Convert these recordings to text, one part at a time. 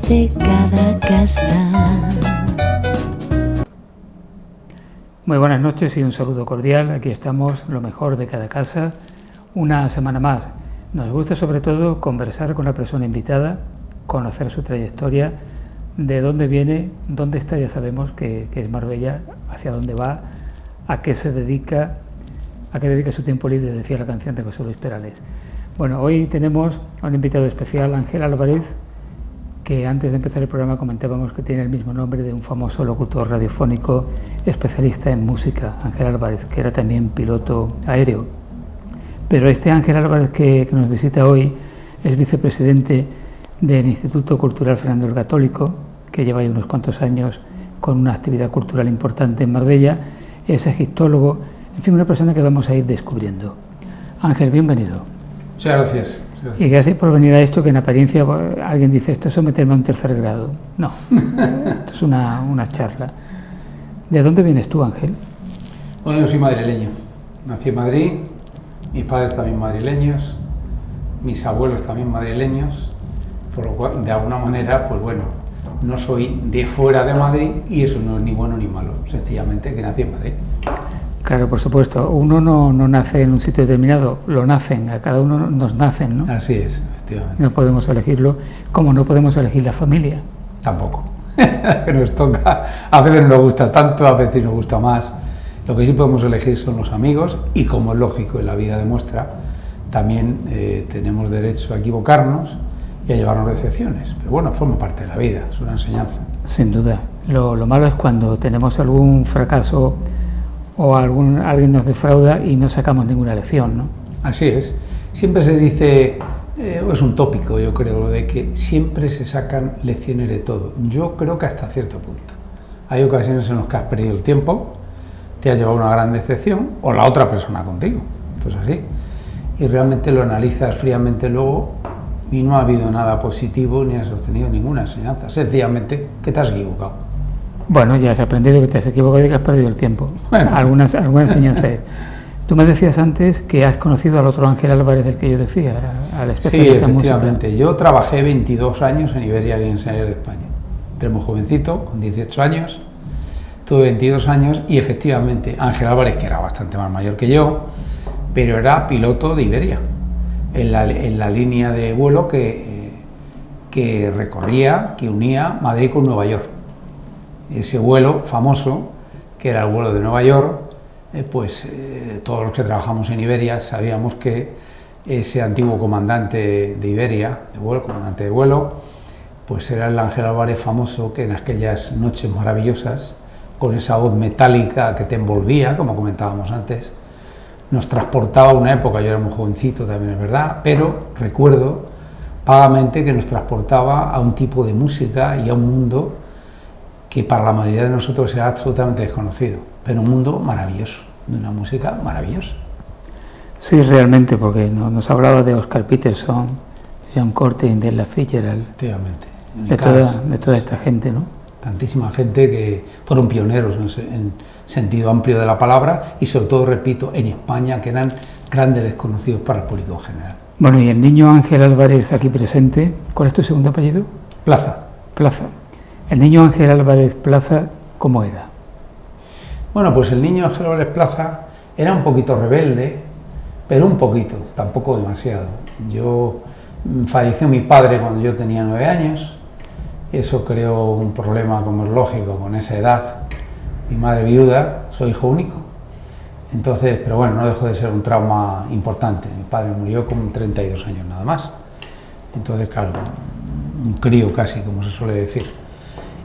de cada casa. Muy buenas noches y un saludo cordial. Aquí estamos, lo mejor de cada casa, una semana más. Nos gusta sobre todo conversar con la persona invitada, conocer su trayectoria, de dónde viene, dónde está, ya sabemos que es Marbella, hacia dónde va, a qué se dedica, a qué dedica su tiempo libre, decía la canción de José Luis Perales. Bueno, hoy tenemos a un invitado especial, Ángel Álvarez, que antes de empezar el programa comentábamos que tiene el mismo nombre de un famoso locutor radiofónico especialista en música, Ángel Álvarez, que era también piloto aéreo. Pero este Ángel Álvarez que nos visita hoy es vicepresidente del Instituto Cultural Fernando el Católico, que lleva ya unos cuantos años con una actividad cultural importante en Marbella, es egiptólogo, en fin, una persona que vamos a ir descubriendo. Ángel, bienvenido. Muchas gracias. Y gracias por venir a esto, que en apariencia alguien dice, esto es someterme a un tercer grado. No, esto es una charla. ¿De dónde vienes tú, Ángel? Bueno, yo soy madrileño. Nací en Madrid, mis padres también madrileños, mis abuelos también madrileños, por lo cual, de alguna manera, pues bueno, no soy de fuera de Madrid y eso no es ni bueno ni malo, sencillamente que nací en Madrid. Claro, por supuesto. Uno no nace en un sitio determinado, lo nacen, a cada uno nos nacen, ¿no? Así es, efectivamente. No podemos elegirlo, como no podemos elegir la familia. Tampoco. Que nos toca, a veces nos gusta tanto, a veces nos gusta más. Lo que sí podemos elegir son los amigos y, como es lógico y la vida demuestra, también tenemos derecho a equivocarnos y a llevarnos decepciones. Pero bueno, forma parte de la vida, es una enseñanza. Sin duda. Lo malo es cuando tenemos algún fracaso o alguien nos defrauda y no sacamos ninguna lección, ¿no? Así es. Siempre se dice, es un tópico, yo creo, lo de que siempre se sacan lecciones de todo. Yo creo que hasta cierto punto. Hay ocasiones en las que has perdido el tiempo, te has llevado una gran decepción, o la otra persona contigo. Entonces así. Y realmente lo analizas fríamente luego y no ha habido nada positivo ni has obtenido ninguna enseñanza. Sencillamente que te has equivocado. Bueno, ya has aprendido que te has equivocado y que has perdido el tiempo. Bueno. Alguna enseñanza. Tú me decías antes que has conocido al otro Ángel Álvarez del que yo decía, al especialista en música. Sí, efectivamente. Yo trabajé 22 años en Iberia Airlines Air de España. Entré muy jovencito, con 18 años. Tuve 22 años y efectivamente Ángel Álvarez, que era bastante más mayor que yo, pero era piloto de Iberia, en la línea de vuelo que recorría, que unía Madrid con Nueva York. Ese vuelo famoso, que era el vuelo de Nueva York, todos los que trabajamos en Iberia sabíamos que ese antiguo comandante de Iberia, comandante de vuelo, pues era el Ángel Álvarez famoso, que en aquellas noches maravillosas, con esa voz metálica que te envolvía, como comentábamos antes, nos transportaba a una época. Yo era muy jovencito también, es verdad, pero recuerdo vagamente que nos transportaba a un tipo de música y a un mundo que para la mayoría de nosotros era absolutamente desconocido, pero un mundo maravilloso, de una música maravillosa. Sí, realmente, porque nos hablaba de Oscar Peterson, John Coltrane, de Ella Fitzgerald, Efectivamente. de toda esta gente, ¿no? Tantísima gente que fueron pioneros en sentido amplio de la palabra y sobre todo, repito, en España, que eran grandes desconocidos para el público en general. Bueno, y el niño Ángel Álvarez aquí presente, ¿cuál es tu segundo apellido? Plaza. Plaza. El niño Ángel Álvarez Plaza, ¿cómo era? Bueno, pues el niño Ángel Álvarez Plaza era un poquito rebelde, pero un poquito, tampoco demasiado. Falleció mi padre cuando yo tenía 9 años, eso creó un problema, como es lógico, con esa edad. Mi madre viuda, soy hijo único. Entonces, pero bueno, no dejó de ser un trauma importante. Mi padre murió con 32 años nada más. Entonces, claro, un crío casi, como se suele decir.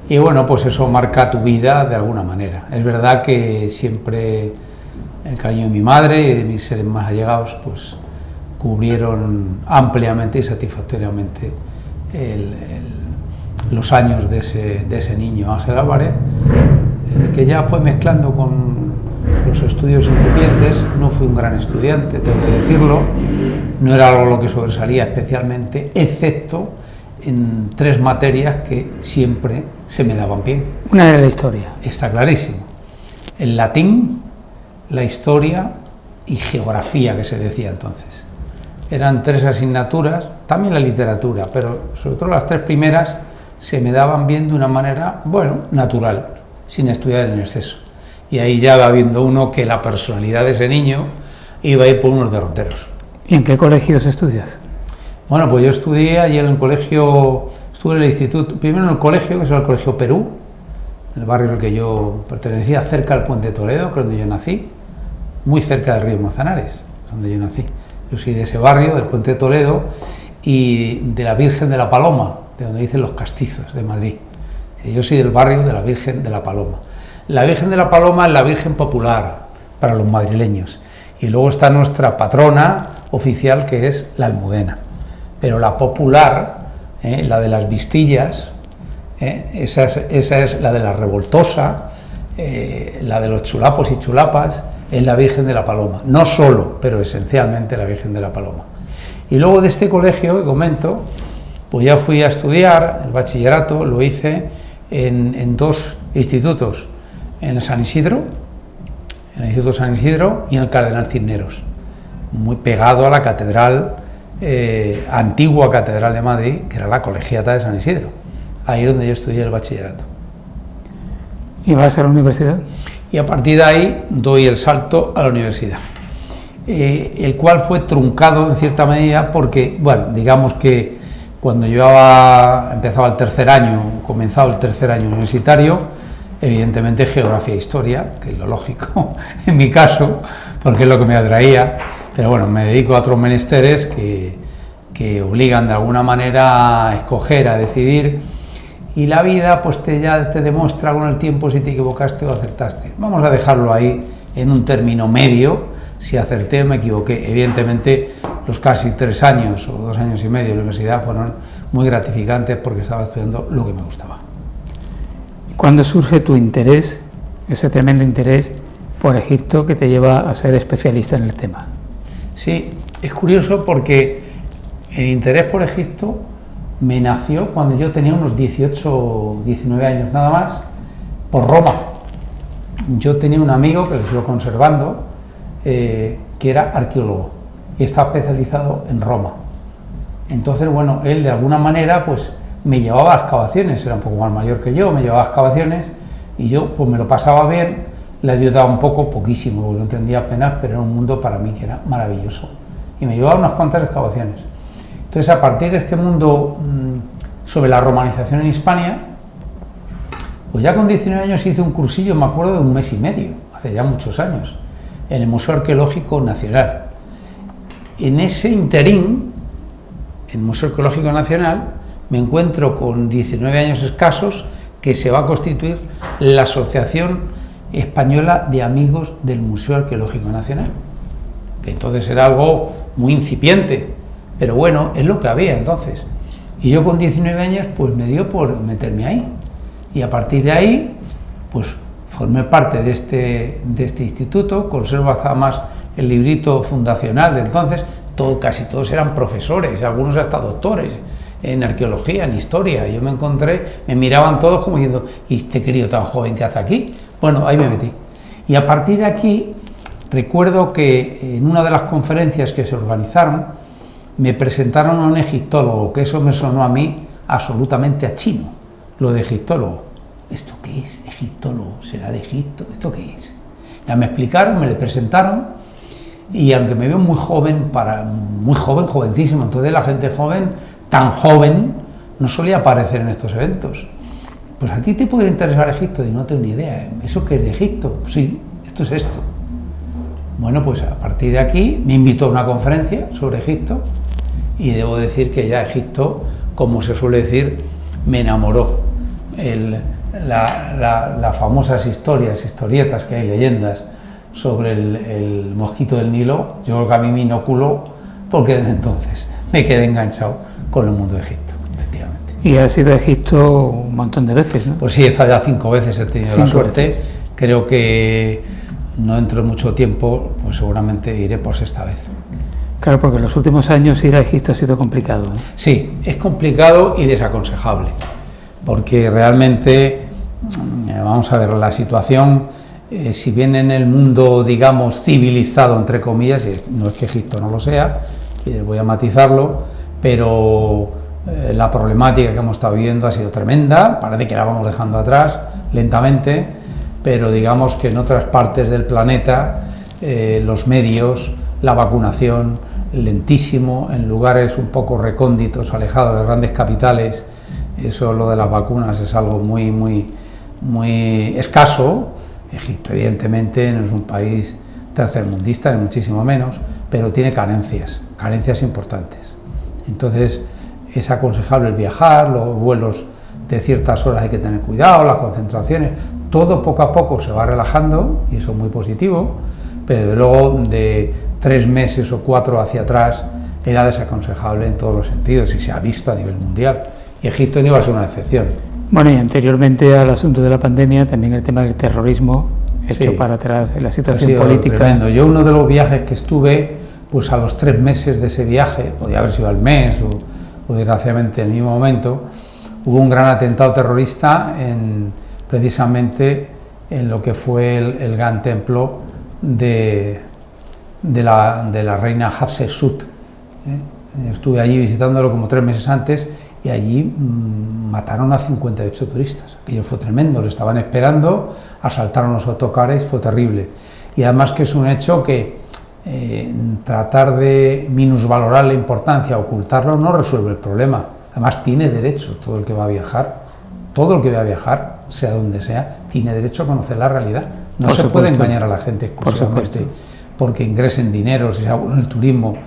Y bueno, pues eso marca tu vida de alguna manera. Es verdad que siempre el cariño de mi madre y de mis seres más allegados, pues cubrieron ampliamente y satisfactoriamente los años de ese niño Ángel Álvarez, en el que ya fue mezclando con los estudios incipientes. No fui un gran estudiante, tengo que decirlo, no era algo lo que sobresalía especialmente, excepto en 3 materias que siempre se me daban bien. Una era la historia. Está clarísimo. El latín, la historia y geografía, que se decía entonces. Eran 3 asignaturas, también la literatura, pero sobre todo las 3 primeras se me daban bien de una manera, bueno, natural, sin estudiar en exceso. Y ahí ya va viendo uno que la personalidad de ese niño iba a ir por unos derroteros. ¿Y en qué colegios estudias? Bueno, pues yo estudié allí en el colegio, estuve en el instituto, primero en el colegio, que es el Colegio Perú, en el barrio al que yo pertenecía, cerca del Puente de Toledo, que es donde yo nací, muy cerca del río Manzanares, donde yo nací. Yo soy de ese barrio, del Puente de Toledo, y de la Virgen de la Paloma, de donde dicen los castizos, de Madrid. Yo soy del barrio de la Virgen de la Paloma. La Virgen de la Paloma es la Virgen popular para los madrileños. Y luego está nuestra patrona oficial, que es la Almudena. Pero la popular, la de las Vistillas, esa es la de la Revoltosa, la de los chulapos y chulapas, es la Virgen de la Paloma. No solo, pero esencialmente la Virgen de la Paloma. Y luego de este colegio que comento, pues ya fui a estudiar el bachillerato, lo hice en dos institutos, en el San Isidro, en el Instituto San Isidro y en el Cardenal Cisneros, muy pegado a la catedral, antigua catedral de Madrid, que era la Colegiata de San Isidro. Ahí es donde yo estudié el bachillerato. ¿Y vas a la universidad? Y a partir de ahí doy el salto a la universidad, el cual fue truncado en cierta medida porque, bueno, digamos que cuando yo empezaba el tercer año, comenzado el tercer año universitario, evidentemente geografía e historia, que es lo lógico en mi caso, porque es lo que me atraía, pero bueno, me dedico a otros menesteres que obligan de alguna manera a escoger, a decidir, y la vida pues ya te demuestra con el tiempo si te equivocaste o acertaste. Vamos a dejarlo ahí en un término medio, si acerté o me equivoqué. Evidentemente los casi 3 años o 2 años y medio de la universidad fueron muy gratificantes porque estaba estudiando lo que me gustaba. ¿Cuándo surge tu interés, ese tremendo interés por Egipto que te lleva a ser especialista en el tema? Sí, es curioso porque el interés por Egipto me nació cuando yo tenía unos 18 o 19 años nada más, por Roma. Yo tenía un amigo que lo sigo conservando, que era arqueólogo y estaba especializado en Roma. Entonces, bueno, él de alguna manera pues me llevaba a excavaciones, era un poco más mayor que yo, me llevaba a excavaciones y yo pues me lo pasaba bien, le ayudaba un poco, poquísimo, porque no entendía apenas, pero era un mundo para mí que era maravilloso. Y me llevaba unas cuantas excavaciones. Entonces, a partir de este mundo sobre la romanización en Hispania, pues ya con 19 años hice un cursillo, me acuerdo, de 1 mes y medio, hace ya muchos años, en el Museo Arqueológico Nacional. En ese interín, en el Museo Arqueológico Nacional, me encuentro con 19 años escasos que se va a constituir la Asociación Española de Amigos del Museo Arqueológico Nacional, que entonces era algo muy incipiente, pero bueno, es lo que había entonces. Y yo con 19 años pues me dio por meterme ahí, y a partir de ahí pues formé parte de este instituto, conservo hasta más el librito fundacional de entonces, casi todos eran profesores, algunos hasta doctores en arqueología, en historia. Yo me encontré, me miraban todos como diciendo, ¿y este crío tan joven que hace aquí? Bueno, ahí me metí. Y a partir de aquí, recuerdo que en una de las conferencias que se organizaron, me presentaron a un egiptólogo, que eso me sonó a mí absolutamente a chino, lo de egiptólogo. ¿Esto qué es? ¿Egiptólogo? ¿Será de Egipto? ¿Esto qué es? Ya me explicaron, me le presentaron, y aunque me veo muy joven, jovencísimo, entonces la gente joven, tan joven, no solía aparecer en estos eventos. Pues a ti te podría interesar Egipto, y no tengo ni idea. ¿Eso qué es de Egipto? Sí, esto es esto. Bueno, pues a partir de aquí me invitó a una conferencia sobre Egipto, y debo decir que ya Egipto, como se suele decir, me enamoró. Las famosas historietas que hay, leyendas sobre el mosquito del Nilo, yo creo que a mí me inoculó, porque desde entonces me quedé enganchado con el mundo de Egipto, efectivamente. Y has ido a Egipto un montón de veces, ¿no? Pues sí, he estado ya 5 veces, he tenido la suerte. Creo que no dentro de mucho tiempo, pues seguramente iré por 6ª vez. Claro, porque en los últimos años ir a Egipto ha sido complicado, ¿no? Sí, es complicado y desaconsejable, porque realmente, vamos a ver, la situación, si bien en el mundo, digamos, civilizado, entre comillas, y no es que Egipto no lo sea, que voy a matizarlo, pero la problemática que hemos estado viviendo ha sido tremenda, parece que la vamos dejando atrás lentamente, pero digamos que en otras partes del planeta los medios, la vacunación, lentísimo, en lugares un poco recónditos, alejados de las grandes capitales, eso lo de las vacunas es algo muy escaso. Egipto evidentemente no es un país tercermundista, ni muchísimo menos, pero tiene carencias importantes. Entonces es aconsejable el viajar, los vuelos de ciertas horas hay que tener cuidado, las concentraciones, todo poco a poco se va relajando y eso es muy positivo, pero luego de 3 meses o 4 hacia atrás era desaconsejable en todos los sentidos y se ha visto a nivel mundial, y Egipto no iba a ser una excepción. Bueno, y anteriormente al asunto de la pandemia, también el tema del terrorismo, hecho para atrás en la situación política. Tremendo. Yo uno de los viajes que estuve, pues a los 3 meses de ese viaje, podía haber sido al mes o desgraciadamente en el mismo momento, hubo un gran atentado terrorista precisamente en lo que fue el gran templo de la reina Hatshepsut. Estuve allí visitándolo como 3 meses antes y allí mataron a 58 turistas. Aquello fue tremendo, le estaban esperando, asaltaron los autocares, fue terrible. Y además que es un hecho que tratar de minusvalorar la importancia, ocultarlo, no resuelve el problema. Además tiene derecho todo el que va a viajar, sea donde sea, tiene derecho a conocer la realidad. No se puede engañar a la gente exclusivamente porque ingresen dinero, si sea bueno el turismo,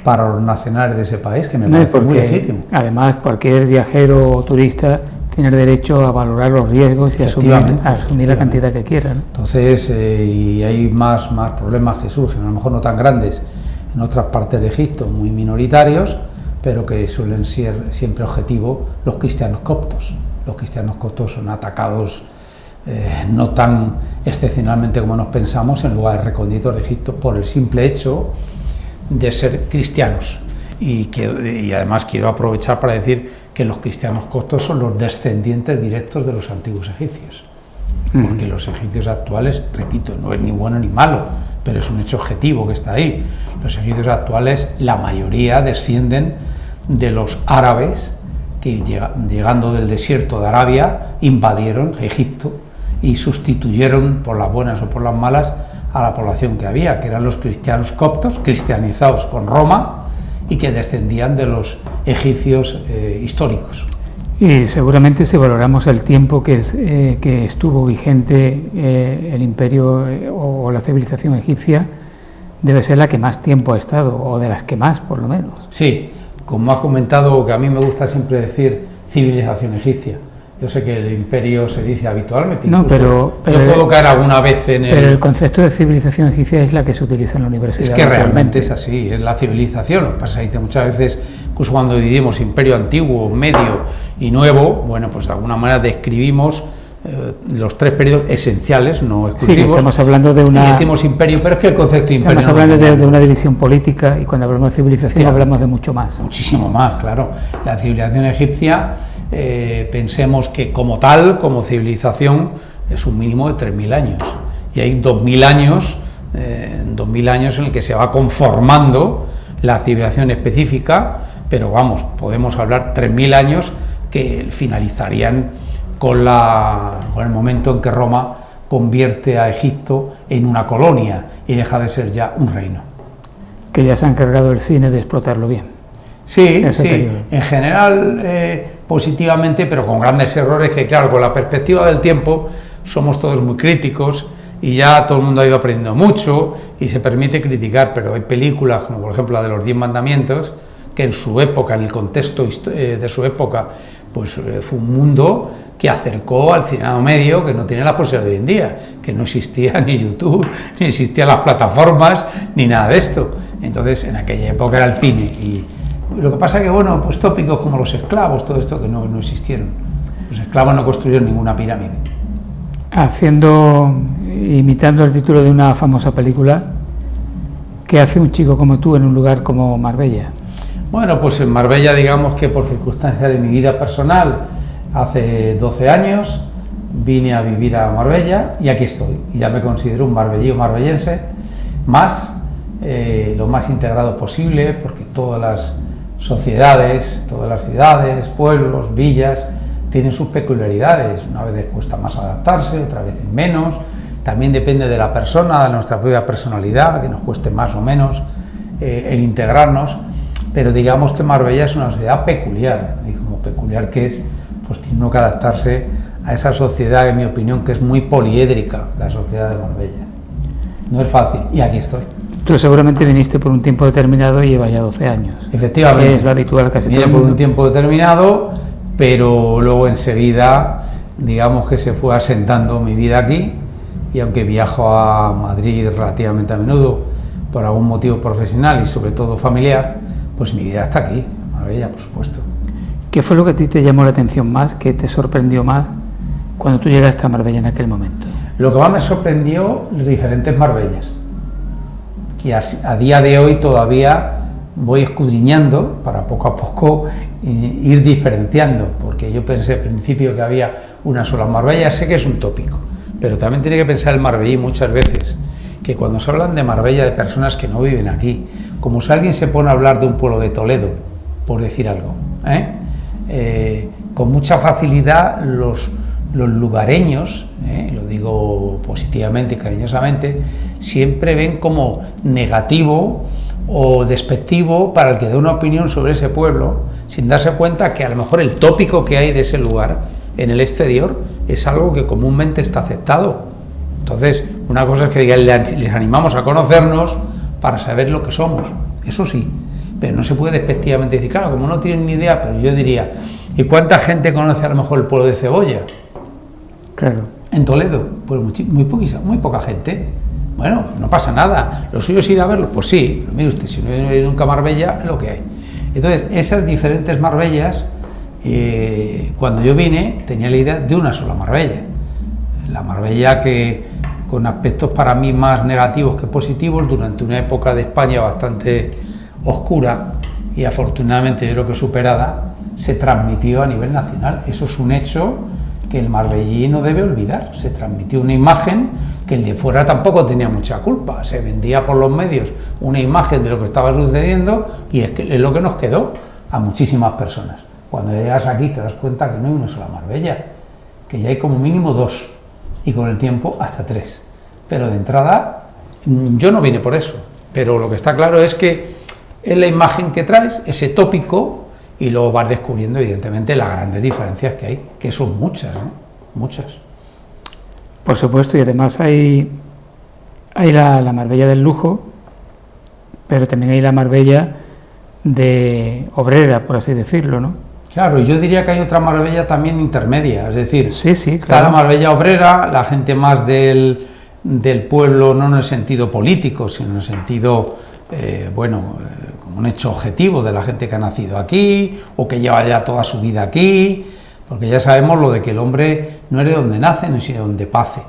para los nacionales de ese país, que me parece muy legítimo. Además, cualquier viajero o turista tiene el derecho a valorar los riesgos y asumir la cantidad que quiera, ¿no? Entonces, y hay más problemas que surgen, a lo mejor no tan grandes en otras partes de Egipto, muy minoritarios, pero que suelen ser siempre objetivo los cristianos coptos. Los cristianos coptos son atacados no tan excepcionalmente como nos pensamos en lugares recónditos de Egipto por el simple hecho de ser cristianos. Y además quiero aprovechar para decir que los cristianos coptos son los descendientes directos de los antiguos egipcios, porque los egipcios actuales, repito, no es ni bueno ni malo, pero es un hecho objetivo que está ahí. Los egipcios actuales, la mayoría descienden de los árabes que llegando del desierto de Arabia invadieron Egipto y sustituyeron por las buenas o por las malas a la población que había, que eran los cristianos coptos, cristianizados con Roma y que descendían de los egipcios históricos. Y seguramente si valoramos el tiempo que estuvo vigente el imperio o la civilización egipcia, debe ser la que más tiempo ha estado, o de las que más, por lo menos. Sí, como has comentado, que a mí me gusta siempre decir civilización egipcia. Yo sé que el imperio se dice habitualmente, no, pero yo puedo caer alguna vez en Pero el concepto de civilización egipcia es la que se utiliza en la universidad. Es que realmente es así, es la civilización. Lo que pasa es que muchas veces, incluso cuando dividimos imperio antiguo, medio y nuevo, bueno, pues de alguna manera describimos los 3 periodos esenciales, no exclusivos. Sí, estamos hablando de una... Y decimos imperio, pero es que el concepto de imperio... Estamos hablando de una división política, y cuando hablamos de civilización hablamos de mucho más. Muchísimo más, claro. La civilización egipcia, pensemos que como tal, como civilización, es un mínimo de 3.000 años. Y hay 2.000 años, 2.000 años en el que se va conformando la civilización específica, pero vamos, podemos hablar 3.000 años que finalizarían con el momento en que Roma convierte a Egipto en una colonia y deja de ser ya un reino. Que ya se ha encargado el cine de explotarlo bien. Sí, sí, en general positivamente, pero con grandes errores que, claro, con la perspectiva del tiempo somos todos muy críticos y ya todo el mundo ha ido aprendiendo mucho y se permite criticar, pero hay películas como por ejemplo la de los 10 mandamientos, que en su época, en el contexto de su época, pues fue un mundo que acercó al ciudadano medio, que no tiene la posibilidad de hoy en día, que no existía ni YouTube, ni existían las plataformas, ni nada de esto. Entonces, en aquella época era el cine. Y lo que pasa es que, bueno, pues tópicos como los esclavos, todo esto que no existieron. Los esclavos no construyeron ninguna pirámide. Imitando el título de una famosa película, ¿qué hace un chico como tú en un lugar como Marbella? Bueno, pues en Marbella, digamos que por circunstancias de mi vida personal, hace 12 años vine a vivir a Marbella y aquí estoy. Y ya me considero un marbellí marbellense, lo más integrado posible, porque todas las sociedades, todas las ciudades, pueblos, villas, tienen sus peculiaridades. Una vez cuesta más adaptarse, otra vez menos. También depende de la persona, de nuestra propia personalidad, que nos cueste más o menos el integrarnos. Pero digamos que Marbella es una sociedad peculiar, y como peculiar que es, pues tiene uno que adaptarse a esa sociedad, en mi opinión, que es muy poliédrica, la sociedad de Marbella. No es fácil, y aquí estoy. Tú seguramente viniste por un tiempo determinado y llevas ya 12 años. Efectivamente. Que es lo habitual casi todo el Vine por mundo. un tiempo determinado, pero luego enseguida, digamos que se fue asentando mi vida aquí, y aunque viajo a Madrid relativamente a menudo por algún motivo profesional y sobre todo familiar, pues mi vida está aquí, en Marbella, por supuesto. ¿Qué fue lo que a ti te llamó la atención más, que te sorprendió más cuando tú llegaste a Marbella en aquel momento? Lo que más me sorprendió, las diferentes Marbellas, que a día de hoy todavía voy escudriñando para poco a poco ir diferenciando, porque yo pensé al principio que había una sola Marbella. Sé que es un tópico, pero también tiene que pensar el marbellí muchas veces, que cuando se hablan de Marbella de personas que no viven aquí, como si alguien se pone a hablar de un pueblo de Toledo, por decir algo, con mucha facilidad los lugareños, lo digo positivamente y cariñosamente, siempre ven como negativo o despectivo para el que dé una opinión sobre ese pueblo, sin darse cuenta que a lo mejor el tópico que hay de ese lugar en el exterior es algo que comúnmente está aceptado. Entonces, una cosa es que les animamos a conocernos para saber lo que somos, eso sí, pero no se puede despectivamente decir, claro, como no tienen ni idea, pero yo diría, ¿y cuánta gente conoce a lo mejor el pueblo de Cebolla? Claro. En Toledo, pues muy poca gente. Bueno, no pasa nada. ¿Lo suyo es ir a verlo? Pues sí, pero mire usted, si no hay nunca Marbella, es lo que hay. Entonces, esas diferentes Marbellas, cuando yo vine, tenía la idea de una sola Marbella. La Marbella que, con aspectos para mí más negativos que positivos, durante una época de España bastante oscura y afortunadamente yo creo que superada, se transmitió a nivel nacional. Eso es un hecho que el marbellí no debe olvidar. Se transmitió una imagen que el de fuera tampoco tenía mucha culpa. Se vendía por los medios una imagen de lo que estaba sucediendo y es lo que nos quedó a muchísimas personas. Cuando llegas aquí te das cuenta que no hay una sola Marbella, que ya hay como mínimo 2 y con el tiempo hasta 3. Pero de entrada, yo no vine por eso, pero lo que está claro es que es la imagen que traes, ese tópico, y luego vas descubriendo evidentemente las grandes diferencias que hay, que son muchas, muchas. Por supuesto, y además hay la Marbella del lujo, pero también hay la Marbella de obrera, por así decirlo, ¿no? Claro, y yo diría que hay otra Marbella también intermedia, es decir, sí, está claro. La Marbella obrera, la gente más del pueblo, no en el sentido político, sino en el sentido, como un hecho objetivo de la gente que ha nacido aquí, o que lleva ya toda su vida aquí, porque ya sabemos lo de que el hombre no es de donde nace, sino de donde pase,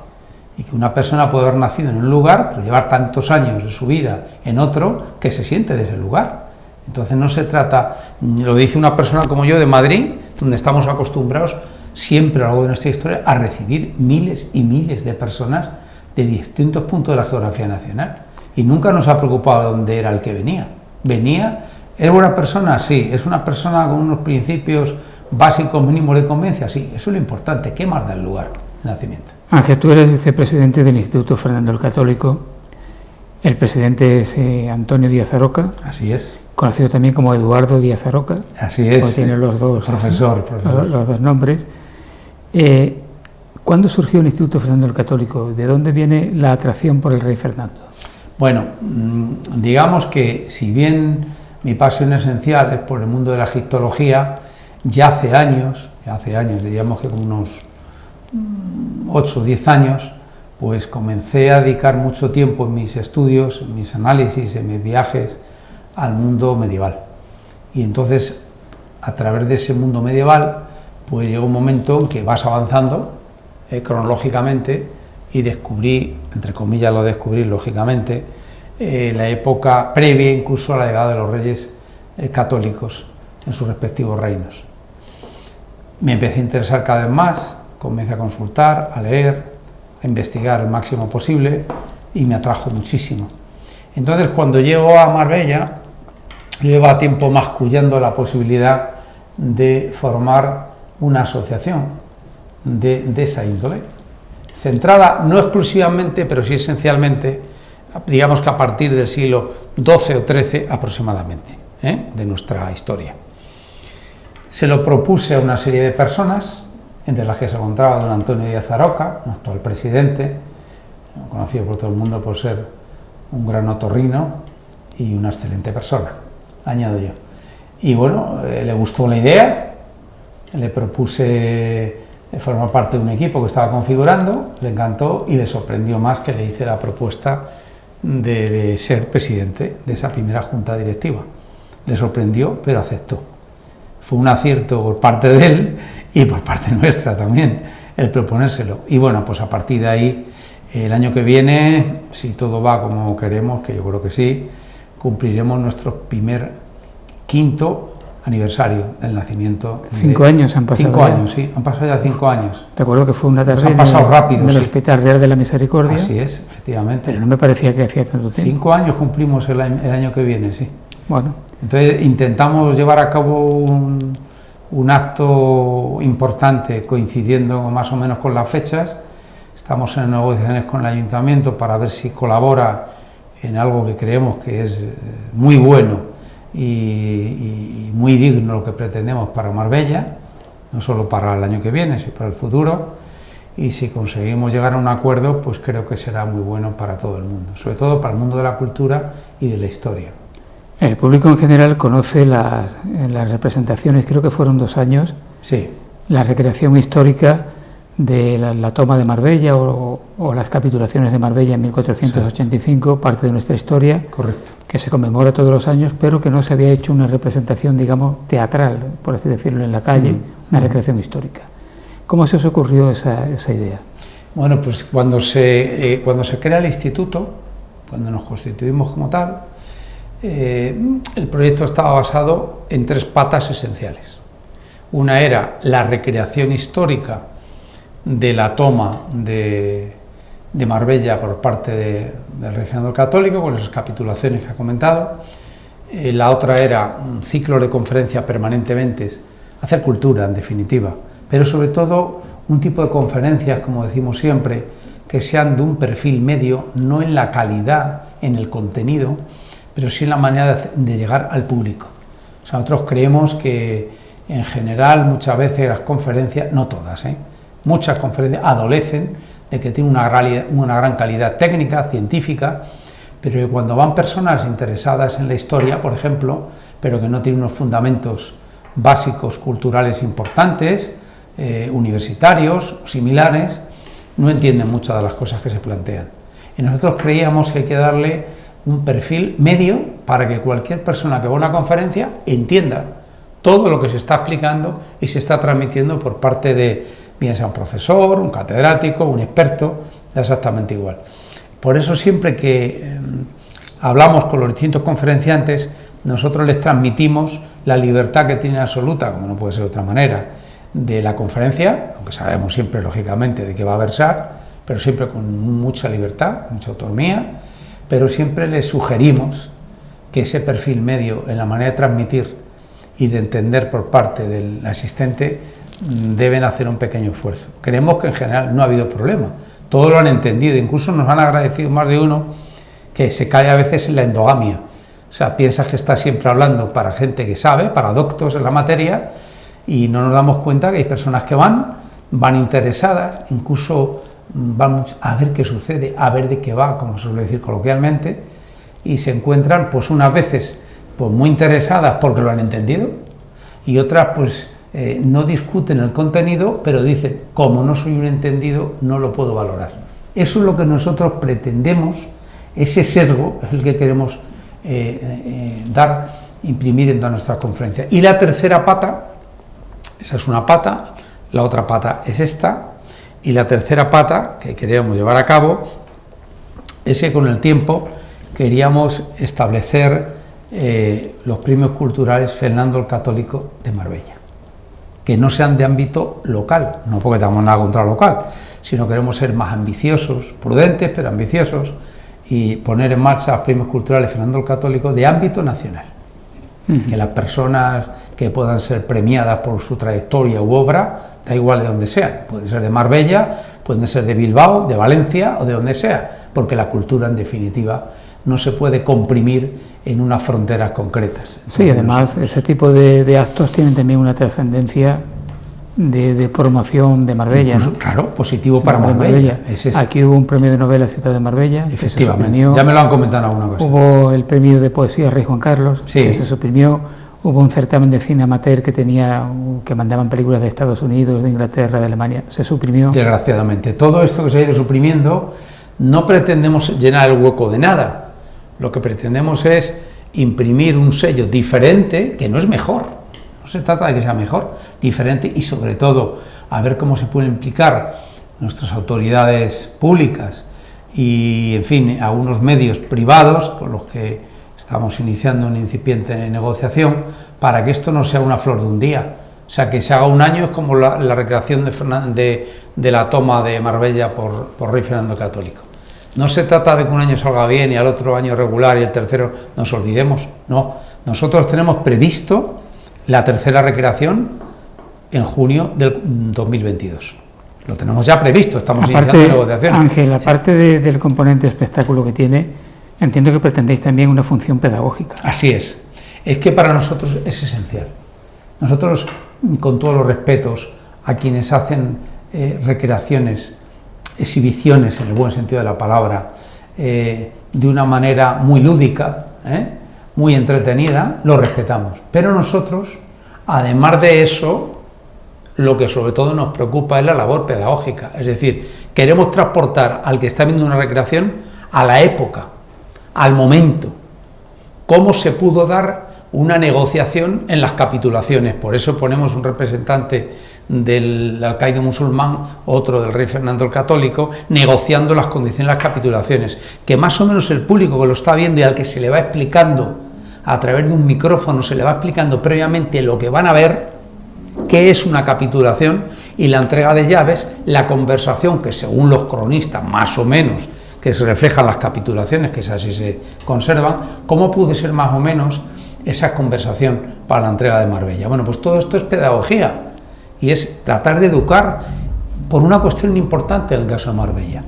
y que una persona puede haber nacido en un lugar, pero llevar tantos años de su vida en otro, que se siente de ese lugar. Entonces no se trata, lo dice una persona como yo de Madrid, donde estamos acostumbrados siempre a lo largo de nuestra historia a recibir miles y miles de personas de distintos puntos de la geografía nacional, y nunca nos ha preocupado de dónde era el que venía. ¿Es buena persona? Sí. ¿Es una persona con unos principios básicos mínimos de conveniencia? Sí. Eso es lo importante. ¿Qué más da el lugar de nacimiento? Ángel, tú eres vicepresidente del Instituto Fernando el Católico. El presidente es Antonio Díaz Aroca. Así es. Conocido también como Eduardo Díaz Aroca. Así es. Porque tiene los dos, profesor. Los dos nombres. ¿Cuándo surgió el Instituto Fernando el Católico? ¿De dónde viene la atracción por el rey Fernando? Bueno, digamos que si bien mi pasión esencial es por el mundo de la egiptología, ya hace años, diríamos que como unos 8 o 10 años, pues comencé a dedicar mucho tiempo en mis estudios, en mis análisis, en mis viajes al mundo medieval. Y entonces, a través de ese mundo medieval, pues llegó un momento en que vas avanzando cronológicamente, y descubrí, entre comillas lo descubrí lógicamente, la época previa incluso a la llegada de los reyes católicos en sus respectivos reinos. Me empecé a interesar cada vez más, comencé a consultar, a leer, a investigar el máximo posible, y me atrajo muchísimo. Entonces, cuando llego a Marbella, lleva tiempo mascullando la posibilidad de formar una asociación de esa índole, centrada no exclusivamente, pero sí esencialmente, digamos que a partir del siglo XII o XIII aproximadamente, de nuestra historia. Se lo propuse a una serie de personas, entre las que se encontraba don Antonio Díaz Aroca, nuestro actual presidente, conocido por todo el mundo por ser un gran otorrino y una excelente persona, añado yo. Y bueno, le gustó la idea, le propuse formar parte de un equipo que estaba configurando, le encantó y le sorprendió más que le hice la propuesta de ser presidente de esa primera junta directiva. Le sorprendió, pero aceptó. Fue un acierto por parte de él y por parte nuestra también el proponérselo. Y bueno, pues a partir de ahí, el año que viene, si todo va como queremos, que yo creo que sí, cumpliremos nuestro quinto aniversario del nacimiento. 5 años han pasado. 5 años, sí, han pasado ya 5 años. Recuerdo que fue una tarde han pasado rápido, en el sí. Hospital Real de la Misericordia. Así es, efectivamente. Pero no me parecía que hacía tanto tiempo. 5 años cumplimos el año que viene, sí. Bueno. Entonces intentamos llevar a cabo un acto importante coincidiendo más o menos con las fechas. Estamos en negociaciones con el ayuntamiento para ver si colabora en algo que creemos que es muy bueno y muy digno lo que pretendemos para Marbella, no solo para el año que viene, sino para el futuro. Y si conseguimos llegar a un acuerdo, pues creo que será muy bueno para todo el mundo, sobre todo para el mundo de la cultura y de la historia. El público en general conoce las representaciones, creo que fueron 2 años, sí. La recreación histórica de la toma de Marbella o las capitulaciones de Marbella en 1485, sí. Parte de nuestra historia, correcto, que se conmemora todos los años, pero que no se había hecho una representación, digamos, teatral, por así decirlo, en la calle, una recreación histórica. ¿Cómo se os ocurrió esa idea? Bueno, pues cuando se crea el instituto, cuando nos constituimos como tal, el proyecto estaba basado en 3 patas esenciales. Una era la recreación histórica de la toma de Marbella por parte del Rey Fernando el Católico, con esas capitulaciones que ha comentado. La otra era un ciclo de conferencias permanentemente, hacer cultura en definitiva, pero sobre todo un tipo de conferencias, como decimos siempre, que sean de un perfil medio, no en la calidad, en el contenido, pero sí en la manera de llegar al público. O sea, nosotros creemos que en general muchas veces las conferencias, no todas, muchas conferencias adolecen de que tienen una gran calidad técnica, científica, pero que cuando van personas interesadas en la historia, por ejemplo, pero que no tienen unos fundamentos básicos culturales importantes, universitarios, similares, no entienden muchas de las cosas que se plantean. Y nosotros creíamos que hay que darle un perfil medio para que cualquier persona que va a una conferencia entienda todo lo que se está explicando y se está transmitiendo por parte de, bien sea un profesor, un catedrático, un experto, da exactamente igual. Por eso siempre que hablamos con los distintos conferenciantes, nosotros les transmitimos la libertad que tienen absoluta, como no puede ser de otra manera, de la conferencia, aunque sabemos siempre, lógicamente, de qué va a versar, pero siempre con mucha libertad, mucha autonomía, pero siempre les sugerimos que ese perfil medio en la manera de transmitir y de entender por parte del asistente deben hacer un pequeño esfuerzo. Creemos que en general no ha habido problema, todos lo han entendido, incluso nos han agradecido más de uno que se cae a veces en la endogamia, o sea, piensas que está siempre hablando para gente que sabe, para doctos en la materia, y no nos damos cuenta que hay personas que van interesadas, incluso van a ver qué sucede, a ver de qué va, como se suele decir coloquialmente, y se encuentran pues unas veces pues muy interesadas porque lo han entendido, y otras pues no discuten el contenido, pero dicen, como no soy un entendido, no lo puedo valorar. Eso es lo que nosotros pretendemos, ese sesgo es el que queremos imprimir en toda nuestra conferencia. Y la tercera pata, esa es una pata, la otra pata es esta, y la tercera pata que queríamos llevar a cabo es que con el tiempo queríamos establecer los premios culturales Fernando el Católico de Marbella, que no sean de ámbito local, no porque tengamos nada contra local, sino queremos ser más ambiciosos, prudentes pero ambiciosos, y poner en marcha los premios culturales Fernando el Católico de ámbito nacional. que las personas que puedan ser premiadas por su trayectoria u obra, da igual de donde sean, pueden ser de Marbella, pueden ser de Bilbao, de Valencia o de donde sea, porque la cultura en definitiva no se puede comprimir en unas fronteras concretas. Entonces, sí, además ese tipo de actos tienen también una trascendencia de promoción de Marbella, incluso, ¿no? Claro, positivo para Marbella. Aquí hubo un premio de novela Ciudad de Marbella, efectivamente, ya me lo han comentado en alguna ocasión. Hubo el premio de poesía Rey Juan Carlos, que se suprimió. Hubo un certamen de cine amateur que mandaban películas de Estados Unidos, de Inglaterra, de Alemania, se suprimió. Desgraciadamente, todo esto que se ha ido suprimiendo, no pretendemos llenar el hueco de nada. Lo que pretendemos es imprimir un sello diferente, que no es mejor. No se trata de que sea mejor, diferente, y sobre todo a ver cómo se pueden implicar nuestras autoridades públicas y, en fin, algunos medios privados con los que estamos iniciando una incipiente negociación para que esto no sea una flor de un día. O sea, que se haga un año es como la recreación de la toma de Marbella por Rey Fernando el Católico. No se trata de que un año salga bien y al otro año regular y el tercero nos olvidemos, no. Nosotros tenemos previsto la tercera recreación en junio del 2022. Lo tenemos ya previsto, estamos iniciando negociaciones. Ángel, aparte del componente espectáculo que tiene, entiendo que pretendéis también una función pedagógica. Así es que para nosotros es esencial. Nosotros, con todos los respetos a quienes hacen recreaciones, exhibiciones en el buen sentido de la palabra, de una manera muy lúdica, muy entretenida, lo respetamos. Pero nosotros, además de eso, lo que sobre todo nos preocupa es la labor pedagógica. Es decir, queremos transportar al que está viendo una recreación a la época, al momento, cómo se pudo dar una negociación en las capitulaciones. Por eso ponemos un representante del alcaide musulmán, otro del Rey Fernando el Católico, negociando las condiciones de las capitulaciones, que más o menos el público que lo está viendo y al que se le va explicando a través de un micrófono, se le va explicando previamente lo que van a ver, qué es una capitulación, y la entrega de llaves, la conversación que según los cronistas más o menos que se reflejan las capitulaciones, que así se conservan, cómo puede ser más o menos esa conversación para la entrega de Marbella. Bueno, pues todo esto es pedagogía y es tratar de educar por una cuestión importante en el caso de Marbella.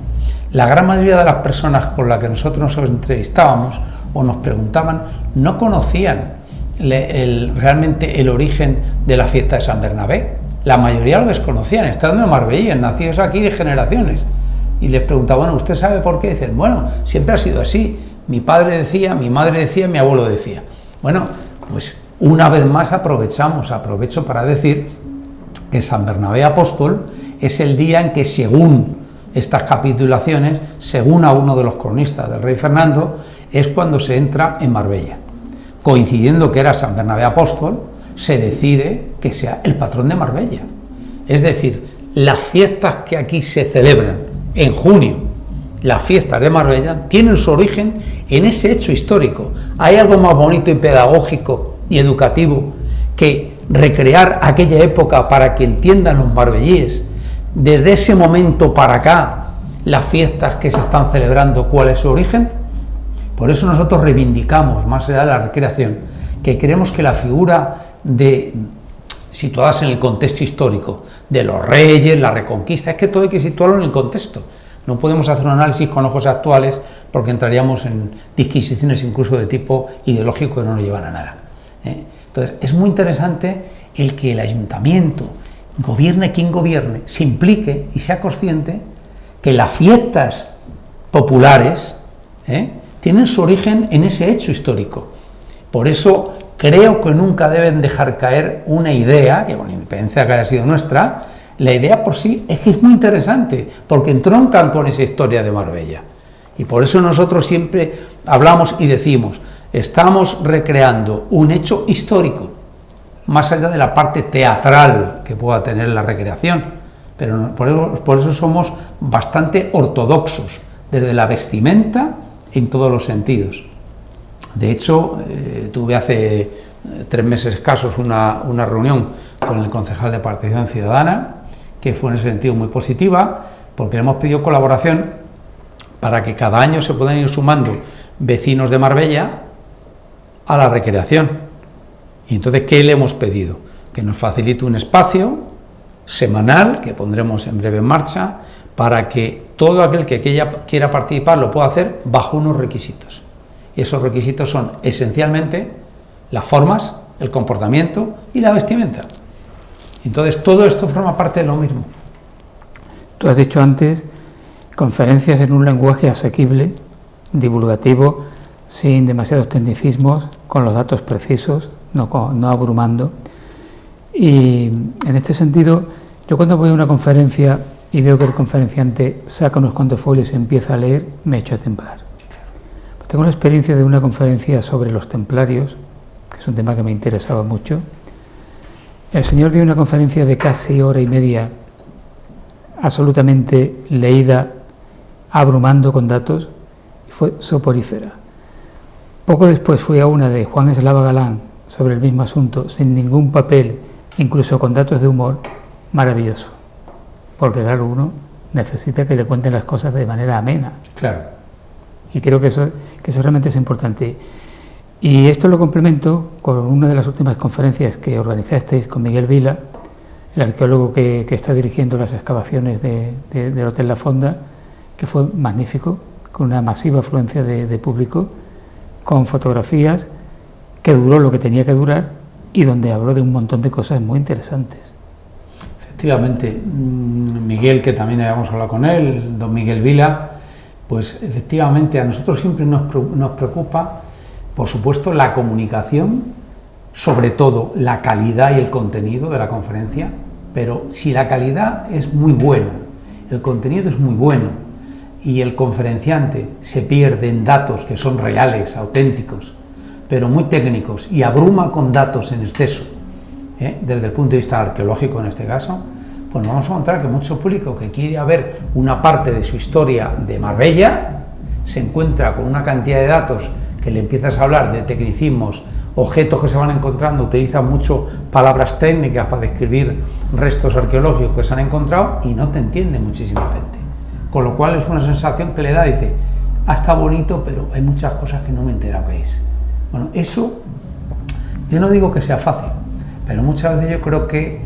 La gran mayoría de las personas con las que nosotros nos entrevistábamos o nos preguntaban no conocían realmente el origen de la fiesta de San Bernabé. La mayoría lo desconocían, estando en Marbella, nacidos aquí de generaciones. Y les preguntaba, bueno, ¿usted sabe por qué? Dicen, bueno, siempre ha sido así. Mi padre decía, mi madre decía, mi abuelo decía. Bueno, pues una vez más aprovecho para decir que San Bernabé Apóstol es el día en que, según estas capitulaciones, según a uno de los cronistas del Rey Fernando, es cuando se entra en Marbella. Coincidiendo que era San Bernabé Apóstol, se decide que sea el patrón de Marbella. Es decir, las fiestas que aquí se celebran en junio, las fiestas de Marbella, tienen su origen en ese hecho histórico. ¿Hay algo más bonito y pedagógico y educativo que recrear aquella época para que entiendan los marbellíes, desde ese momento para acá, las fiestas que se están celebrando, cuál es su origen? Por eso nosotros reivindicamos, más allá de la recreación, que creemos que la figura situadas en el contexto histórico, de los reyes, la reconquista, es que todo hay que situarlo en el contexto. No podemos hacer un análisis con ojos actuales porque entraríamos en disquisiciones incluso de tipo ideológico que no nos llevan a nada. Entonces, es muy interesante el que el ayuntamiento, gobierne quien gobierne, se implique y sea consciente que las fiestas populares tienen su origen en ese hecho histórico. Por eso creo que nunca deben dejar caer una idea, que con independencia que haya sido nuestra, la idea por sí es que es muy interesante, porque entroncan con esa historia de Marbella. Y por eso nosotros siempre hablamos y decimos, estamos recreando un hecho histórico, más allá de la parte teatral que pueda tener la recreación, pero por eso somos bastante ortodoxos, desde la vestimenta en todos los sentidos. De hecho, tuve hace 3 meses escasos una reunión con el concejal de Participación Ciudadana, que fue en ese sentido muy positiva, porque le hemos pedido colaboración para que cada año se puedan ir sumando vecinos de Marbella a la recreación. Y entonces, ¿qué le hemos pedido? Que nos facilite un espacio semanal, que pondremos en breve en marcha, para que todo aquel que quiera participar lo pueda hacer bajo unos requisitos. Y esos requisitos son esencialmente las formas, el comportamiento y la vestimenta. Entonces, todo esto forma parte de lo mismo. Tú has dicho antes, conferencias en un lenguaje asequible, divulgativo, sin demasiados tecnicismos, con los datos precisos, no abrumando. Y en este sentido, yo cuando voy a una conferencia y veo que el conferenciante saca unos cuantos folios y empieza a leer, me echo a temblar. Pues tengo la experiencia de una conferencia sobre los templarios, que es un tema que me interesaba mucho. El señor dio una conferencia de casi hora y media, absolutamente leída, abrumando con datos, y fue soporífera. Poco después fui a una de Juan Eslava Galán sobre el mismo asunto, sin ningún papel, incluso con datos de humor, maravilloso. Porque claro, uno necesita que le cuenten las cosas de manera amena. Claro. Y creo que eso realmente es importante. Y esto lo complemento con una de las últimas conferencias que organizasteis con Miguel Vila, el arqueólogo que está dirigiendo las excavaciones del Hotel La Fonda, que fue magnífico, con una masiva afluencia de público, con fotografías, que duró lo que tenía que durar y donde habló de un montón de cosas muy interesantes. Efectivamente, Miguel, que también habíamos hablado con él, don Miguel Vila, pues efectivamente a nosotros siempre nos preocupa, por supuesto, la comunicación, sobre todo la calidad y el contenido de la conferencia, pero si la calidad es muy buena, el contenido es muy bueno y el conferenciante se pierde en datos que son reales, auténticos, pero muy técnicos y abruma con datos en exceso, desde el punto de vista arqueológico en este caso, pues nos vamos a encontrar que mucho público que quiere ver una parte de su historia de Marbella se encuentra con una cantidad de datos que le empiezas a hablar de tecnicismos, objetos que se van encontrando, utilizan mucho palabras técnicas para describir restos arqueológicos que se han encontrado y no te entiende muchísima gente. Con lo cual es una sensación que le da, dice, está bonito, pero hay muchas cosas que no me he enterado qué es. Bueno, eso, yo no digo que sea fácil, pero muchas veces yo creo que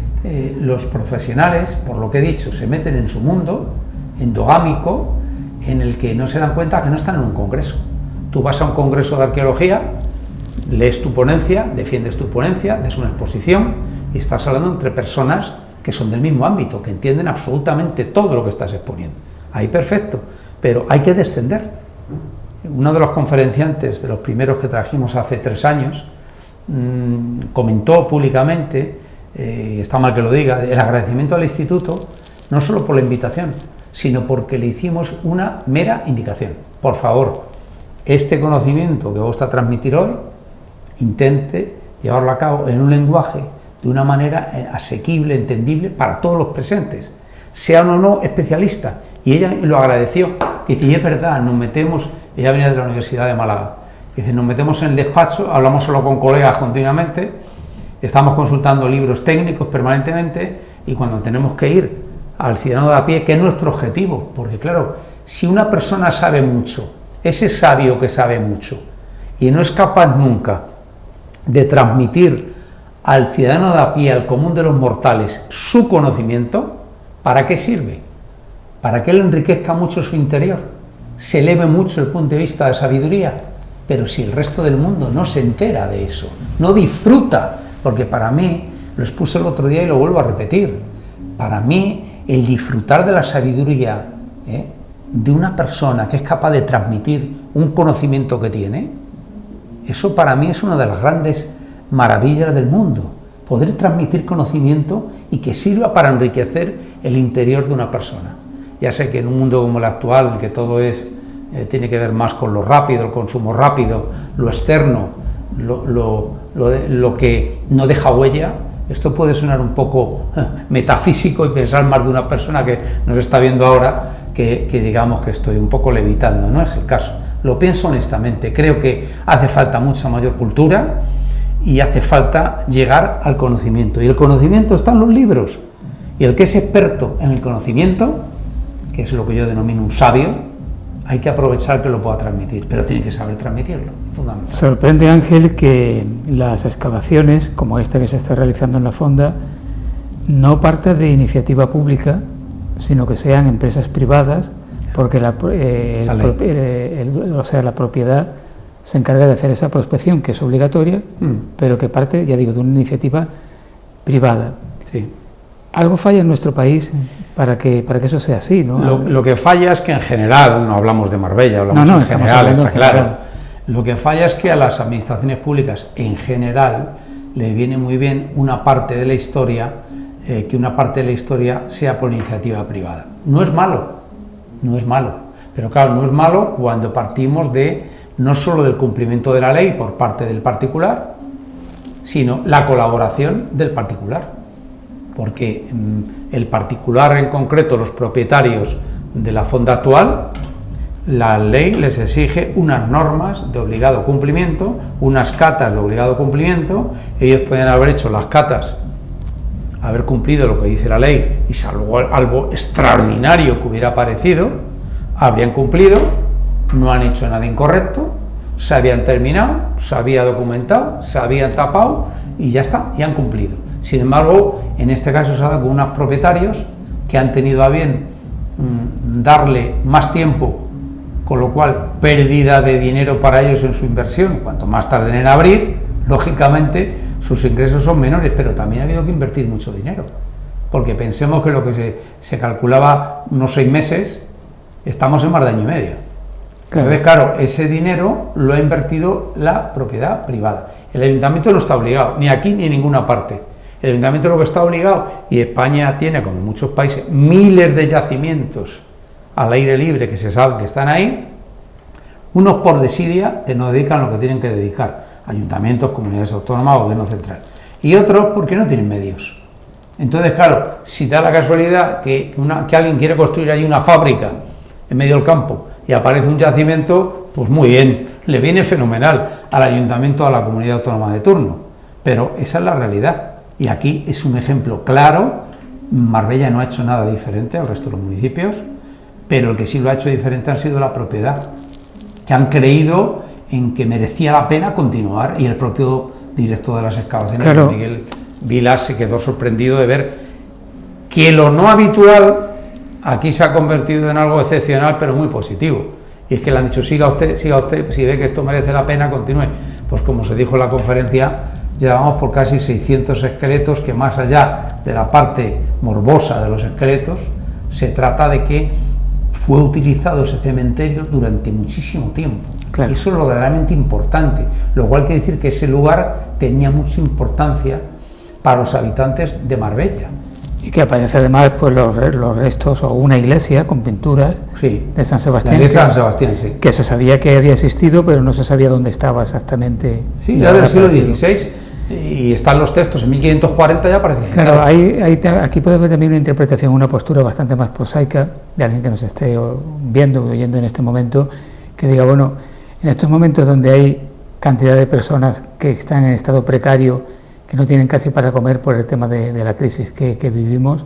los profesionales, por lo que he dicho, se meten en su mundo endogámico, en el que no se dan cuenta que no están en un congreso. Tú vas a un congreso de arqueología, lees tu ponencia, defiendes tu ponencia, des una exposición y estás hablando entre personas que son del mismo ámbito, que entienden absolutamente todo lo que estás exponiendo. Ahí perfecto, pero hay que descender. Uno de los conferenciantes, de los primeros que trajimos hace 3 años, comentó públicamente, está mal que lo diga, el agradecimiento al instituto, no solo por la invitación, sino porque le hicimos una mera indicación. Por favor, este conocimiento que vos está a transmitir hoy, intente llevarlo a cabo en un lenguaje de una manera asequible, entendible para todos los presentes, sean o no especialistas. Y ella lo agradeció. Dice, y es verdad, nos metemos, ella venía de la Universidad de Málaga, dice, nos metemos en el despacho, hablamos solo con colegas continuamente, estamos consultando libros técnicos permanentemente y cuando tenemos que ir al ciudadano de a pie, que es nuestro objetivo, porque claro, si una persona sabe mucho, ese sabio que sabe mucho y no es capaz nunca de transmitir al ciudadano de a pie, al común de los mortales, su conocimiento, ¿para qué sirve? Para que él enriquezca mucho su interior, se eleve mucho el punto de vista de sabiduría, pero si el resto del mundo no se entera de eso, no disfruta, porque para mí, lo expuse el otro día y lo vuelvo a repetir, para mí el disfrutar de la sabiduría de una persona que es capaz de transmitir un conocimiento que tiene, eso para mí es una de las grandes maravillas del mundo, poder transmitir conocimiento y que sirva para enriquecer el interior de una persona. Ya sé que en un mundo como el actual, en que todo tiene que ver más con lo rápido, el consumo rápido, lo externo, lo que no deja huella, esto puede sonar un poco metafísico y pensar más de una persona que nos está viendo ahora que digamos que estoy un poco levitando, no es el caso. Lo pienso honestamente, creo que hace falta mucha mayor cultura y hace falta llegar al conocimiento. Y el conocimiento está en los libros. Y el que es experto en el conocimiento, que es lo que yo denomino un sabio, hay que aprovechar que lo pueda transmitir, pero tiene que saber transmitirlo, fundamental. Sorprende, Ángel, que las excavaciones, como esta que se está realizando en la fonda, no parta de iniciativa pública, sino que sean empresas privadas, porque la propiedad se encarga de hacer esa prospección, que es obligatoria, pero que parte, ya digo, de una iniciativa privada. Sí. Algo falla en nuestro país para que eso sea así, ¿no? Lo que falla es que en general, no hablamos de Marbella, hablamos en general, está claro. Lo que falla es que a las administraciones públicas en general le viene muy bien una parte de la historia, que una parte de la historia sea por iniciativa privada. No es malo, pero claro, no es malo cuando partimos de no solo del cumplimiento de la ley por parte del particular, sino la colaboración del particular. Porque el particular en concreto, los propietarios de la fonda actual, la ley les exige unas normas de obligado cumplimiento, unas catas de obligado cumplimiento. Ellos pueden haber hecho las catas, haber cumplido lo que dice la ley, y salvo algo extraordinario que hubiera aparecido, habrían cumplido, no han hecho nada incorrecto, se habían terminado, se había documentado, se habían tapado y ya está, y han cumplido. Sin embargo, en este caso se ha dado con unos propietarios que han tenido a bien darle más tiempo, con lo cual pérdida de dinero para ellos en su inversión. Cuanto más tarden en abrir, lógicamente sus ingresos son menores, pero también ha habido que invertir mucho dinero, porque pensemos que lo que se calculaba unos 6 meses, estamos en más de año y medio. Entonces, claro, ese dinero lo ha invertido la propiedad privada. El ayuntamiento no está obligado, ni aquí ni en ninguna parte. El ayuntamiento lo que está obligado, y España tiene, como muchos países, miles de yacimientos al aire libre que se sabe que están ahí, unos por desidia, que no dedican lo que tienen que dedicar, ayuntamientos, comunidades autónomas o gobierno central, y otros porque no tienen medios. Entonces, claro, si da la casualidad que alguien quiere construir ahí una fábrica en medio del campo y aparece un yacimiento, pues muy bien, le viene fenomenal al ayuntamiento, a la comunidad autónoma de turno, pero esa es la realidad. Y aquí es un ejemplo claro. Marbella no ha hecho nada diferente al resto de los municipios, pero el que sí lo ha hecho diferente ha sido la propiedad, que han creído en que merecía la pena continuar, y el propio director de las excavaciones, claro, Miguel Vilas, se quedó sorprendido de ver que lo no habitual aquí se ha convertido en algo excepcional, pero muy positivo. Y es que le han dicho, siga usted, si ve que esto merece la pena, continúe. Pues como se dijo en la conferencia, llevamos por casi 600 esqueletos, que más allá de la parte morbosa de los esqueletos, se trata de que fue utilizado ese cementerio durante muchísimo tiempo. Claro. Eso es lo verdaderamente importante, lo cual quiere decir que ese lugar tenía mucha importancia para los habitantes de Marbella. Y que aparece además pues los restos, o una iglesia con pinturas, sí, de San Sebastián. De San Sebastián, sí. Que se sabía que había existido, pero no se sabía dónde estaba exactamente. Sí, ya del siglo XVI. Y están los textos, en 1540 ya aparece. Claro, aquí puede haber también una interpretación, una postura bastante más prosaica de alguien que nos esté viendo y oyendo en este momento, que diga, bueno, en estos momentos donde hay cantidad de personas que están en estado precario, que no tienen casi para comer por el tema de la crisis que vivimos,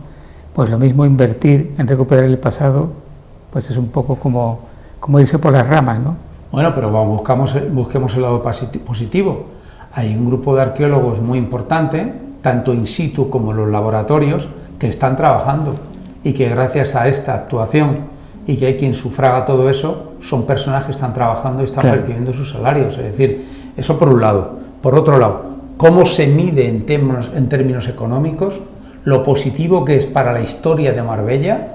pues lo mismo invertir en recuperar el pasado, pues es un poco como irse por las ramas, ¿no? Bueno, pero busquemos el lado positivo. Hay un grupo de arqueólogos muy importante, tanto in situ como en los laboratorios, que están trabajando, y que gracias a esta actuación, y que hay quien sufraga todo eso, son personas que están trabajando y están, claro, percibiendo sus salarios. Es decir, eso por un lado. Por otro lado, ¿cómo se mide en términos económicos lo positivo que es para la historia de Marbella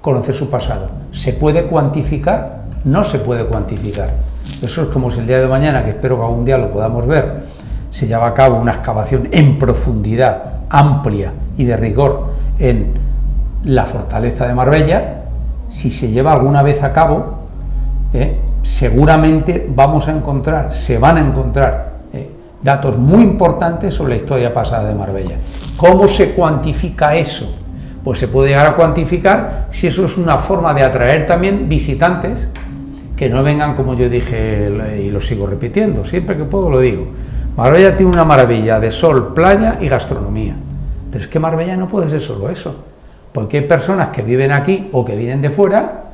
conocer su pasado? ¿Se puede cuantificar? No se puede cuantificar. Eso es como si el día de mañana, que espero que algún día lo podamos ver, se lleva a cabo una excavación en profundidad, amplia y de rigor en la fortaleza de Marbella. Si se lleva alguna vez a cabo, seguramente se van a encontrar datos muy importantes sobre la historia pasada de Marbella. ¿Cómo se cuantifica eso? Pues se puede llegar a cuantificar si eso es una forma de atraer también visitantes que no vengan, como yo dije y lo sigo repitiendo, siempre que puedo lo digo. Marbella tiene una maravilla de sol, playa y gastronomía, pero es que Marbella no puede ser solo eso, porque hay personas que viven aquí o que vienen de fuera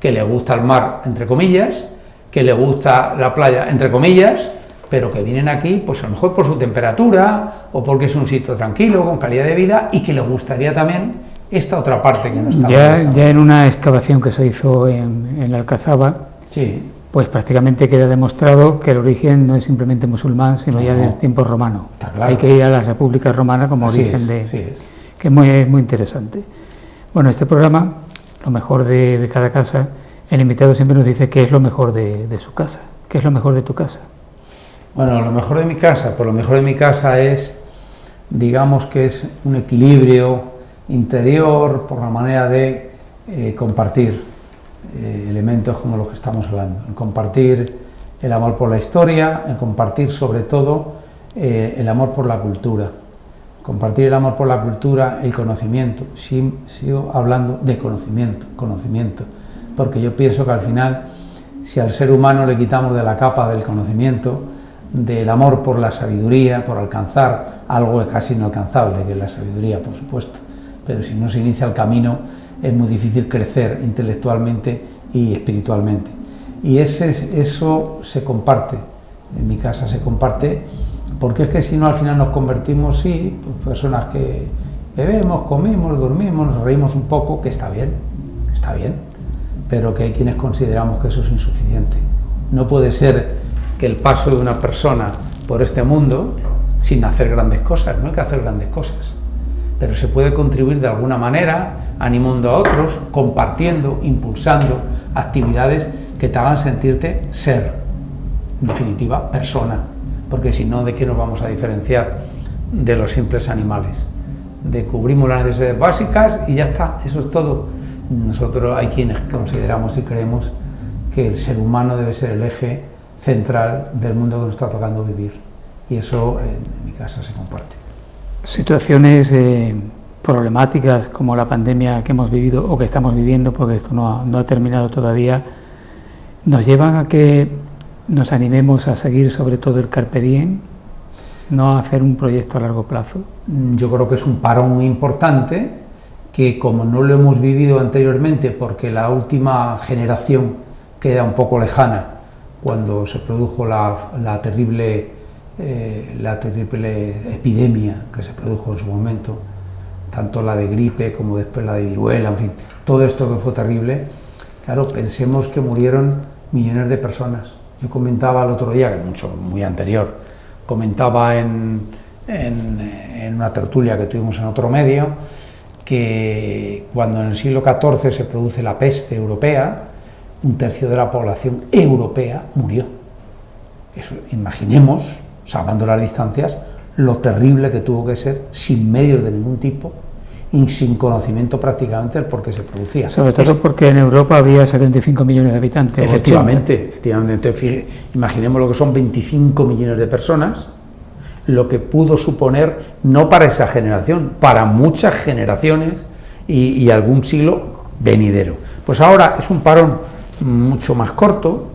que le gusta el mar, entre comillas, que le gusta la playa, entre comillas, pero que vienen aquí, pues a lo mejor por su temperatura o porque es un sitio tranquilo, con calidad de vida, y que les gustaría también esta otra parte que no está. Ya en una excavación que se hizo en la Alcazaba, sí, pues prácticamente queda demostrado que el origen no es simplemente musulmán, sino ya del tiempo romano. Claro. Hay que ir a la República Romana como origen que es muy interesante. Bueno, este programa, lo mejor de cada casa, el invitado siempre nos dice qué es lo mejor de su casa, qué es lo mejor de tu casa. Bueno, lo mejor de mi casa, pues lo mejor de mi casa es, digamos que es un equilibrio interior por la manera de compartir elementos como los que estamos hablando, el compartir el amor por la historia, el compartir sobre todo el amor por la cultura, compartir el amor por la cultura, el conocimiento. Sí, sigo hablando de conocimiento, porque yo pienso que al final, si al ser humano le quitamos de la capa del conocimiento, del amor por la sabiduría, por alcanzar algo casi inalcanzable, que es la sabiduría, por supuesto, pero si no se inicia el camino, es muy difícil crecer intelectualmente y espiritualmente. Y eso se comparte, en mi casa se comparte, porque es que si no al final nos convertimos, sí, pues personas que bebemos, comemos, dormimos, nos reímos un poco, que está bien, pero que hay quienes consideramos que eso es insuficiente. No puede ser que el paso de una persona por este mundo sin hacer grandes cosas, no hay que hacer grandes cosas, pero se puede contribuir de alguna manera, animando a otros, compartiendo, impulsando actividades que te hagan sentirte ser, en definitiva, persona, porque si no, ¿de qué nos vamos a diferenciar de los simples animales? De cubrimos las necesidades básicas y ya está, eso es todo. Nosotros hay quienes consideramos y creemos que el ser humano debe ser el eje central del mundo que nos está tocando vivir, y eso en mi casa se comparte. Situaciones problemáticas como la pandemia que hemos vivido o que estamos viviendo, porque esto no ha terminado todavía, nos llevan a que nos animemos a seguir sobre todo el carpe diem, no a hacer un proyecto a largo plazo. Yo creo que es un parón muy importante, que como no lo hemos vivido anteriormente, porque la última generación queda un poco lejana, cuando se produjo la terrible epidemia que se produjo en su momento, tanto la de gripe como después la de viruela, en fin, todo esto que fue terrible. Claro, pensemos que murieron millones de personas. Yo comentaba el otro día, que muy anterior, comentaba en una tertulia que tuvimos en otro medio, que cuando en el siglo XIV se produce la peste europea, 1/3 de la población europea murió. Eso, imaginemos, salvando las distancias, lo terrible que tuvo que ser, sin medios de ningún tipo y sin conocimiento prácticamente del por qué se producía. Sobre todo porque en Europa había 75 millones de habitantes. Efectivamente. Entonces, imaginemos lo que son 25 millones de personas, lo que pudo suponer, no para esa generación, para muchas generaciones y algún siglo venidero. Pues ahora es un parón mucho más corto,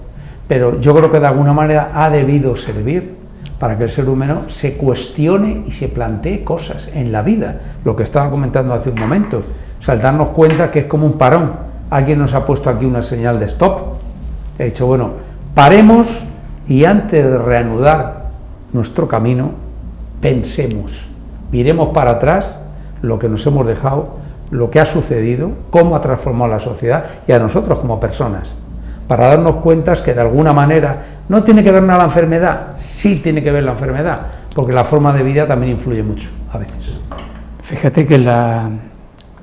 pero yo creo que de alguna manera ha debido servir para que el ser humano se cuestione y se plantee cosas en la vida, lo que estaba comentando hace un momento, o sea, al darnos cuenta que es como un parón. Alguien nos ha puesto aquí una señal de stop, he dicho, bueno, paremos y antes de reanudar nuestro camino, pensemos, miremos para atrás lo que nos hemos dejado, lo que ha sucedido, cómo ha transformado la sociedad y a nosotros como personas, para darnos cuenta que de alguna manera no tiene que ver nada la enfermedad, sí tiene que ver la enfermedad, porque la forma de vida también influye mucho a veces. Fíjate que la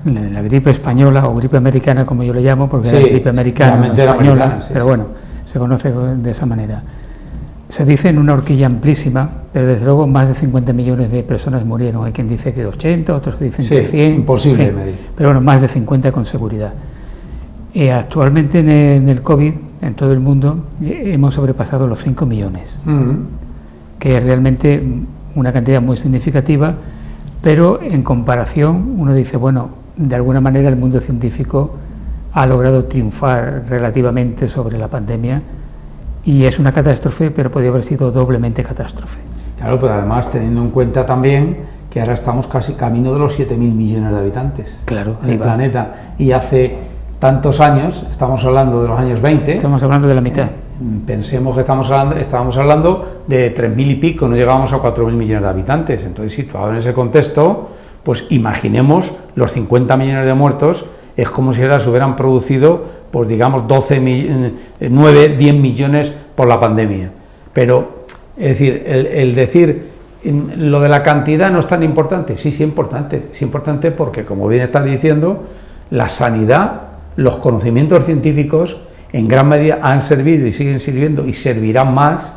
gripe española o gripe americana, como yo le llamo, porque sí, es gripe americana, no española, pero bueno, se conoce de esa manera. Se dice en una horquilla amplísima, pero desde luego más de 50 millones de personas murieron. Hay quien dice que 80, otros que dicen que 100. Imposible medir. Pero bueno, más de 50 con seguridad. Actualmente en el COVID, en todo el mundo, hemos sobrepasado los 5 millones, que es realmente una cantidad muy significativa, pero en comparación uno dice, bueno, de alguna manera el mundo científico ha logrado triunfar relativamente sobre la pandemia, y es una catástrofe, pero podría haber sido doblemente catástrofe. Claro, pero además teniendo en cuenta también que ahora estamos casi camino de los 7.000 millones de habitantes, claro, en el planeta, y hace tantos años, estamos hablando de los años 20. Estamos hablando de la mitad. Pensemos que estábamos hablando de 3.000 y pico, no llegábamos a 4.000 millones de habitantes. Entonces, situado en ese contexto, pues imaginemos los 50 millones de muertos, es como si ahora se hubieran producido, pues digamos, 9, 10 millones por la pandemia. Pero, es decir, el decir lo de la cantidad no es tan importante. Sí, sí es importante porque, como bien está diciendo, la sanidad, los conocimientos científicos, en gran medida han servido y siguen sirviendo y servirán más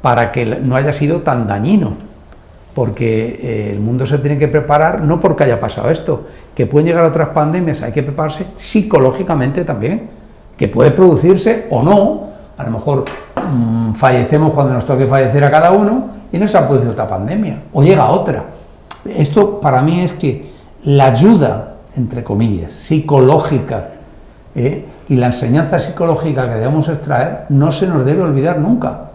para que no haya sido tan dañino, porque el mundo se tiene que preparar, no porque haya pasado esto, que pueden llegar otras pandemias, hay que prepararse psicológicamente también, que puede producirse o no, a lo mejor fallecemos cuando nos toque fallecer a cada uno y no se ha producido otra pandemia, o llega otra. Esto para mí es que la ayuda, entre comillas, psicológica, y la enseñanza psicológica que debemos extraer no se nos debe olvidar nunca.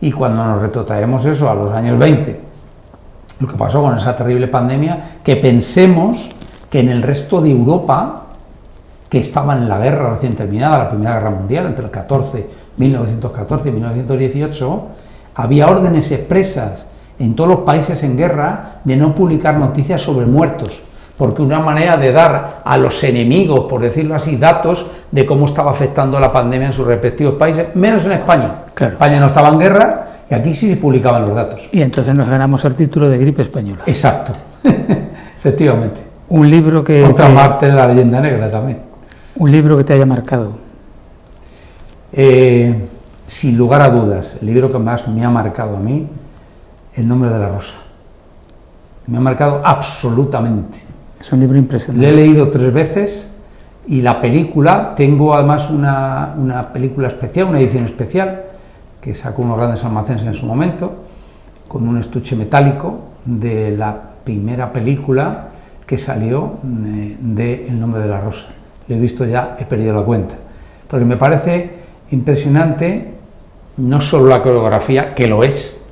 Y cuando nos retrotraemos eso a los años 20, lo que pasó con esa terrible pandemia, que pensemos que en el resto de Europa, que estaban en la guerra recién terminada, la Primera Guerra Mundial, entre el 1914 y 1918, había órdenes expresas en todos los países en guerra de no publicar noticias sobre muertos, porque una manera de dar a los enemigos, por decirlo así, datos de cómo estaba afectando la pandemia en sus respectivos países, menos en España. Claro. España no estaba en guerra y aquí sí se publicaban los datos. Y entonces nos ganamos el título de gripe española. Exacto, efectivamente. Un libro que... Otra parte de la leyenda negra también. Un libro que te haya marcado. Sin lugar a dudas, el libro que más me ha marcado a mí, El nombre de la rosa. Me ha marcado absolutamente. Es un libro impresionante. Lo he leído 3 veces y la película, tengo además una película especial, una edición especial, que sacó unos grandes almacenes en su momento, con un estuche metálico de la primera película que salió de El nombre de la rosa. Lo he visto ya, he perdido la cuenta, porque me parece impresionante no solo la coreografía, que lo es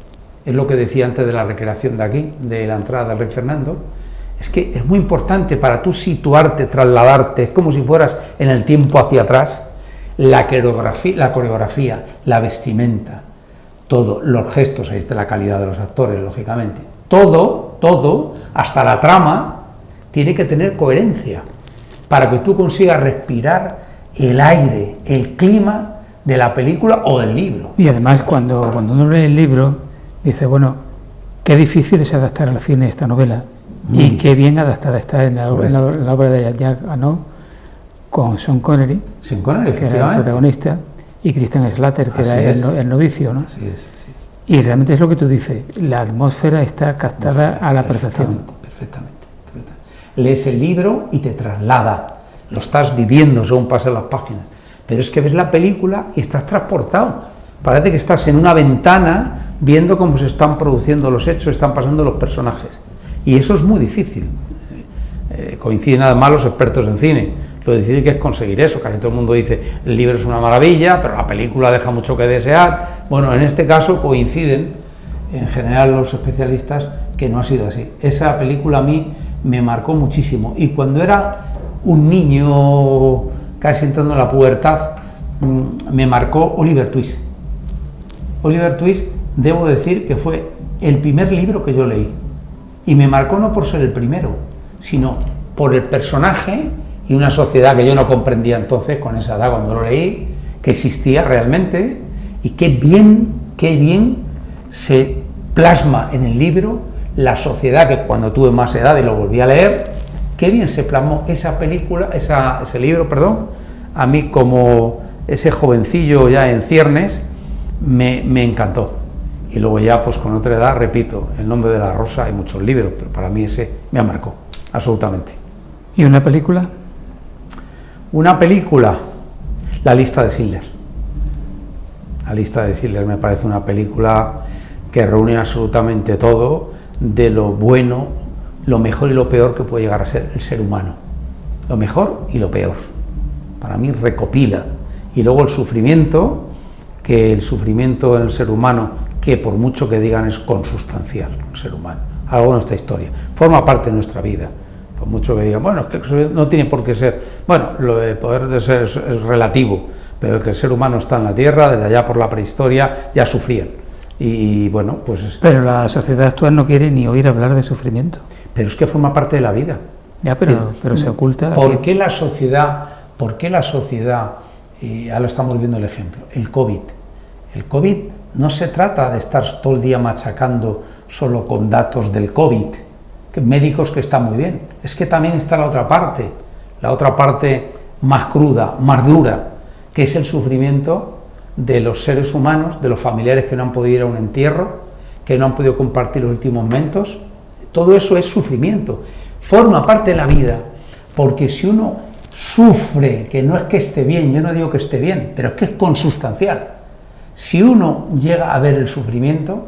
lo que decía antes de la recreación de aquí, de la entrada del Rey Fernando. Es que es muy importante para tú situarte, trasladarte, es como si fueras en el tiempo hacia atrás, la coreografía, la vestimenta, todo, los gestos, ahí está la calidad de los actores, lógicamente, todo, hasta la trama, tiene que tener coherencia, para que tú consigas respirar el aire, el clima de la película o del libro. Y además cuando uno lee el libro, dice, bueno, qué difícil es adaptar al cine esta novela. Y qué bien adaptada está en la obra de Jacques Annaud, con Sean Connery, que era el protagonista, y Christian Slater, que era el novicio, ¿no? Así es. Y realmente es lo que tú dices, la atmósfera está captada a la perfección. Perfectamente. Lees el libro y te traslada, lo estás viviendo según pasan las páginas, pero es que ves la película y estás transportado, parece que estás en una ventana viendo cómo se están produciendo los hechos, están pasando los personajes. Y eso es muy difícil. Coinciden además los expertos en cine. Lo difícil que es conseguir eso. Casi todo el mundo dice, el libro es una maravilla, pero la película deja mucho que desear. Bueno, en este caso coinciden, en general los especialistas, que no ha sido así. Esa película a mí me marcó muchísimo. Y cuando era un niño, casi entrando en la pubertad, me marcó Oliver Twist. Oliver Twist, debo decir que fue el primer libro que yo leí. Y me marcó no por ser el primero, sino por el personaje y una sociedad que yo no comprendía entonces, con esa edad cuando lo leí, que existía realmente, y qué bien se plasma en el libro la sociedad, que cuando tuve más edad y lo volví a leer, qué bien se plasmó esa película, ese libro, a mí como ese jovencillo ya en ciernes, me encantó. Y luego ya, pues con otra edad, repito, El nombre de la rosa, hay muchos libros, pero para mí ese me marcó, absolutamente. ¿Y una película? Una película, La lista de Schindler. La lista de Schindler me parece una película que reúne absolutamente todo, de lo bueno, lo mejor y lo peor que puede llegar a ser el ser humano. Lo mejor y lo peor. Para mí recopila. Y luego el sufrimiento, que el sufrimiento en el ser humano, que por mucho que digan es consustancial, el ser humano, algo de nuestra historia, forma parte de nuestra vida, Por mucho que digan, bueno, es que no tiene por qué ser. Bueno, lo de poder de ser es relativo, pero el que el ser humano está en la Tierra, desde allá por la prehistoria, ya sufrían. Y bueno, pues... Pero la sociedad actual no quiere ni oír hablar de sufrimiento. Pero es que forma parte de la vida. Ya, pero se oculta... ¿Por qué la sociedad, y ahora estamos viendo el ejemplo, el COVID? El COVID no se trata de estar todo el día machacando solo con datos del COVID, que médicos que están muy bien, es que también está la otra parte más cruda, más dura, que es el sufrimiento de los seres humanos, de los familiares que no han podido ir a un entierro, que no han podido compartir los últimos momentos. Todo eso es sufrimiento, forma parte de la vida, porque si uno sufre, que no es que esté bien, yo no digo que esté bien, pero es que es consustancial. Si uno llega a ver el sufrimiento,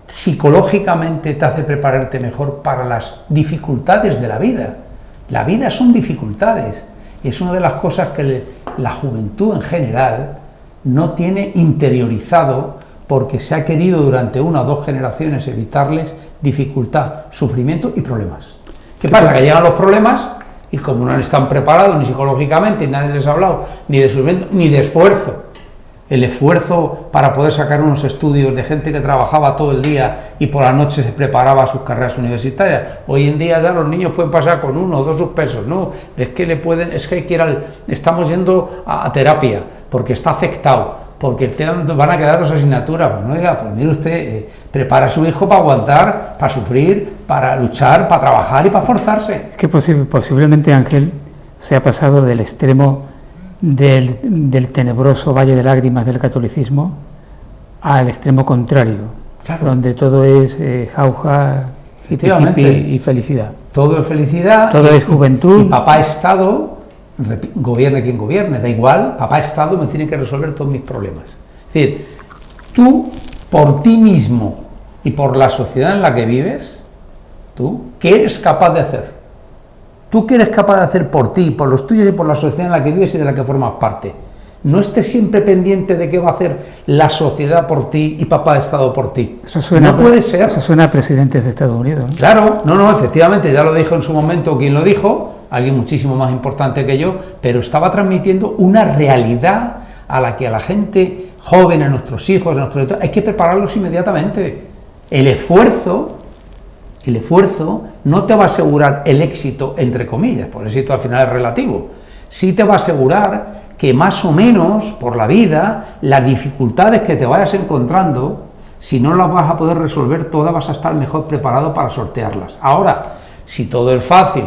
psicológicamente te hace prepararte mejor para las dificultades de la vida. La vida son dificultades, y es una de las cosas que la juventud en general no tiene interiorizado, porque se ha querido durante 1 o 2 generaciones evitarles dificultad, sufrimiento y problemas. ¿Qué pasa? Que llegan los problemas y como no están preparados ni psicológicamente, nadie les ha hablado ni de sufrimiento ni de esfuerzo. El esfuerzo para poder sacar unos estudios de gente que trabajaba todo el día y por la noche se preparaba sus carreras universitarias. Hoy en día ya los niños pueden pasar con 1 o 2 suspensos, no, es que estamos yendo a terapia porque está afectado, porque van a quedar 2 asignaturas. Bueno, oiga, pues mire usted, prepara a su hijo para aguantar, para sufrir, para luchar, para trabajar y para forzarse. Es que posiblemente Ángel se ha pasado del extremo del tenebroso valle de lágrimas del catolicismo al extremo contrario, claro, donde todo es jauja, hippie y felicidad. Todo es felicidad, todo es juventud. Y papá Estado, gobierne quien gobierne, da igual, papá Estado me tiene que resolver todos mis problemas. Es decir, tú, por ti mismo y por la sociedad en la que vives, tú, ¿qué eres capaz de hacer? ¿Tú qué eres capaz de hacer por ti, por los tuyos y por la sociedad en la que vives y de la que formas parte? No estés siempre pendiente de qué va a hacer la sociedad por ti y papá de Estado por ti. No puede ser. Eso suena a presidentes de Estados Unidos, ¿no? Claro, no, efectivamente, ya lo dijo en su momento quien lo dijo, alguien muchísimo más importante que yo, pero estaba transmitiendo una realidad a la que a la gente joven, a nuestros hijos, a nuestros hay que prepararlos inmediatamente. El esfuerzo no te va a asegurar el éxito, entre comillas, porque el éxito al final es relativo. Sí te va a asegurar que más o menos por la vida, las dificultades que te vayas encontrando, si no las vas a poder resolver todas, vas a estar mejor preparado para sortearlas. Ahora, si todo es fácil,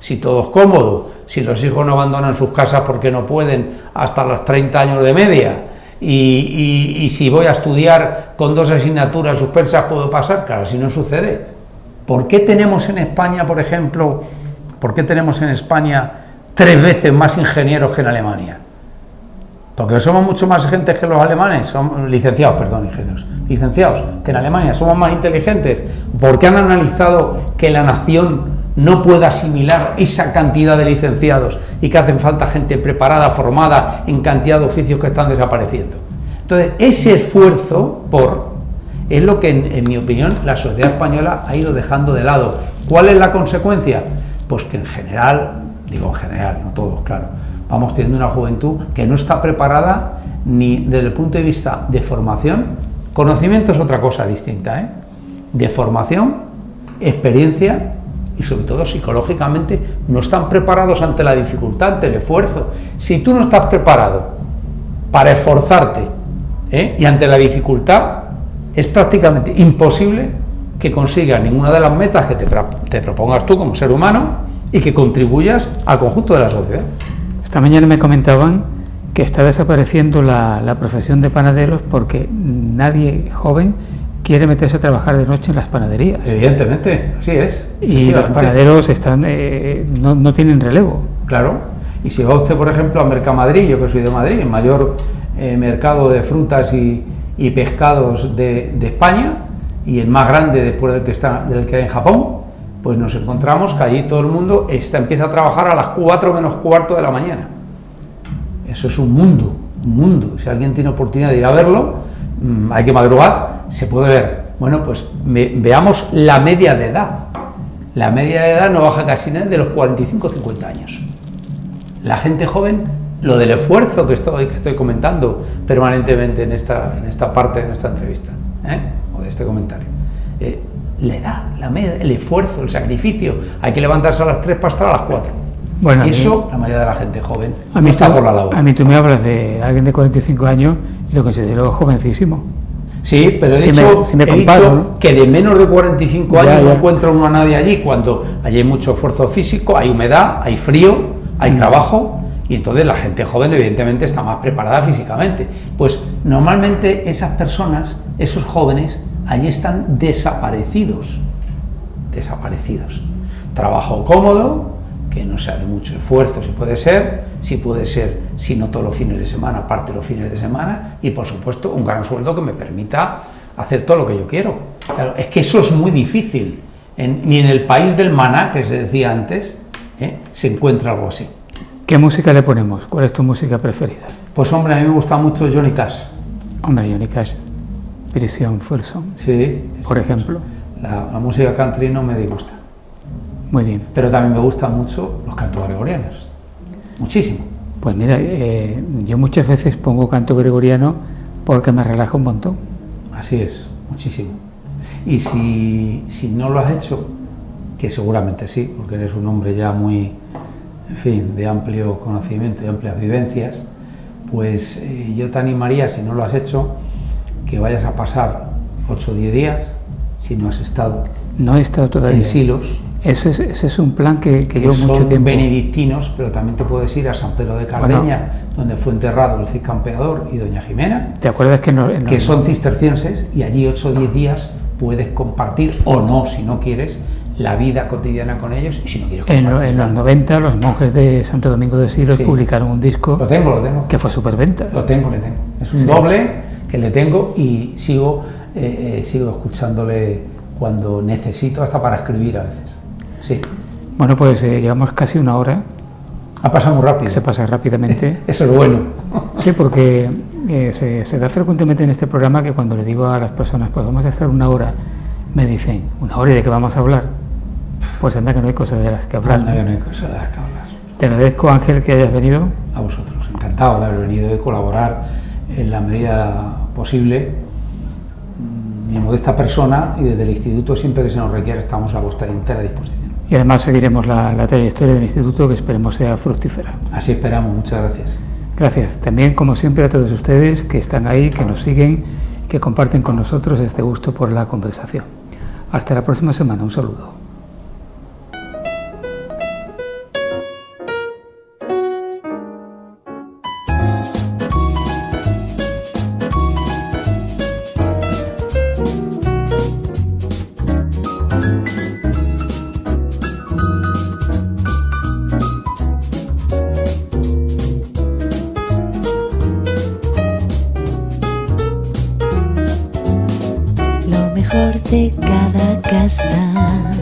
si todo es cómodo, si los hijos no abandonan sus casas porque no pueden hasta los 30 años de media, y si voy a estudiar con 2 asignaturas suspensas puedo pasar, claro, si no sucede. ¿Por qué tenemos en España, por ejemplo, 3 veces más ingenieros que en Alemania? Porque somos mucho más gente que los alemanes, son licenciados que en Alemania, somos más inteligentes, porque han analizado que la nación no puede asimilar esa cantidad de licenciados y que hacen falta gente preparada, formada en cantidad de oficios que están desapareciendo. Entonces, ese esfuerzo es lo que, en mi opinión, la sociedad española ha ido dejando de lado. ¿Cuál es la consecuencia? Pues que en general, no todos, claro, vamos teniendo una juventud que no está preparada ni desde el punto de vista de formación. Conocimiento es otra cosa distinta, de formación, experiencia y sobre todo psicológicamente no están preparados ante la dificultad, ante el esfuerzo. Si tú no estás preparado para esforzarte y ante la dificultad, es prácticamente imposible que consigas ninguna de las metas que te propongas tú como ser humano y que contribuyas al conjunto de la sociedad. Esta mañana me comentaban que está desapareciendo la profesión de panaderos porque nadie joven quiere meterse a trabajar de noche en las panaderías. Evidentemente, así es. Y los panaderos no tienen relevo. Claro, y si va usted, por ejemplo, a Mercamadrid, yo que soy de Madrid, el mayor mercado de frutas y pescados de España, y el más grande después del que hay en Japón, pues nos encontramos que allí todo el mundo empieza a trabajar a las 4 menos cuarto de la mañana. Eso es un mundo. Si alguien tiene oportunidad de ir a verlo, hay que madrugar, se puede ver. Bueno, pues veamos la media de edad. la media de edad no baja casi nada de los 45 o 50 años. La gente joven, lo del esfuerzo que estoy comentando permanentemente en esta parte de nuestra entrevista, o de este comentario, la edad, el esfuerzo, el sacrificio, hay que levantarse a las 3 para estar a las 4. Bueno, eso la mayoría de la gente joven no está por la labor. A mí tú me hablas de alguien de 45 años y lo considero jovencísimo. Sí, pero he dicho que de menos de 45 años no encuentra uno a nadie allí, cuando allí hay mucho esfuerzo físico, hay humedad, hay frío, hay trabajo, y entonces la gente joven evidentemente está más preparada físicamente. Pues normalmente esas personas, esos jóvenes, allí están desaparecidos. Trabajo cómodo, que no sea de mucho esfuerzo si puede ser, si no todos los fines de semana, aparte los fines de semana, y por supuesto un gran sueldo que me permita hacer todo lo que yo quiero. Claro, es que eso es muy difícil, ni en el país del maná, que se decía antes, se encuentra algo así. ¿Qué música le ponemos? ¿Cuál es tu música preferida? Pues hombre, a mí me gusta mucho Johnny Cash. Hombre, Johnny Cash, Prisión Fulson. Sí. Por ejemplo. La música country no me disgusta. Muy bien. Pero también me gustan mucho los cantos gregorianos. Muchísimo. Pues mira, yo muchas veces pongo canto gregoriano porque me relaja un montón. Así es, muchísimo. Y si no lo has hecho, que seguramente sí, porque eres un hombre ya muy, en fin, de amplio conocimiento y amplias vivencias, pues yo te animaría, si no lo has hecho, que vayas a pasar 8 o 10 días, si no has estado. No he estado todavía. En Silos. Ese es un plan que llevo mucho tiempo. Son benedictinos, pero también te puedes ir a San Pedro de Cardeña, donde fue enterrado el Cid Campeador y doña Jimena. ¿Te acuerdas que que son cistercienses, y allí 8 o 10 días puedes compartir, o no, si no quieres, la vida cotidiana con ellos, y si no quieres compartir. En los 90 los monjes de Santo Domingo de Silos publicaron un disco. Lo tengo. Que fue superventa. Lo tengo. Es un doble que le tengo, y sigo escuchándole cuando necesito, hasta para escribir a veces. Sí. Bueno, pues llevamos casi 1 hora. Ha pasado muy rápido. Se pasa rápidamente. Eso es bueno. Sí, porque se da frecuentemente en este programa que cuando le digo a las personas, pues vamos a estar 1 hora, me dicen, ¿1 hora y de qué vamos a hablar? Pues anda que no hay cosas de las que hablar. Te agradezco, Ángel, que hayas venido. A vosotros, encantado de haber venido, de colaborar en la medida posible. Mi modesta persona, y desde el Instituto, siempre que se nos requiera, estamos a vuestra entera disposición. Y además seguiremos la trayectoria del Instituto, que esperemos sea fructífera. Así esperamos, muchas gracias. Gracias. También, como siempre, a todos ustedes que están ahí, que nos siguen, que comparten con nosotros este gusto por la conversación. Hasta la próxima semana. Un saludo. De cada casa.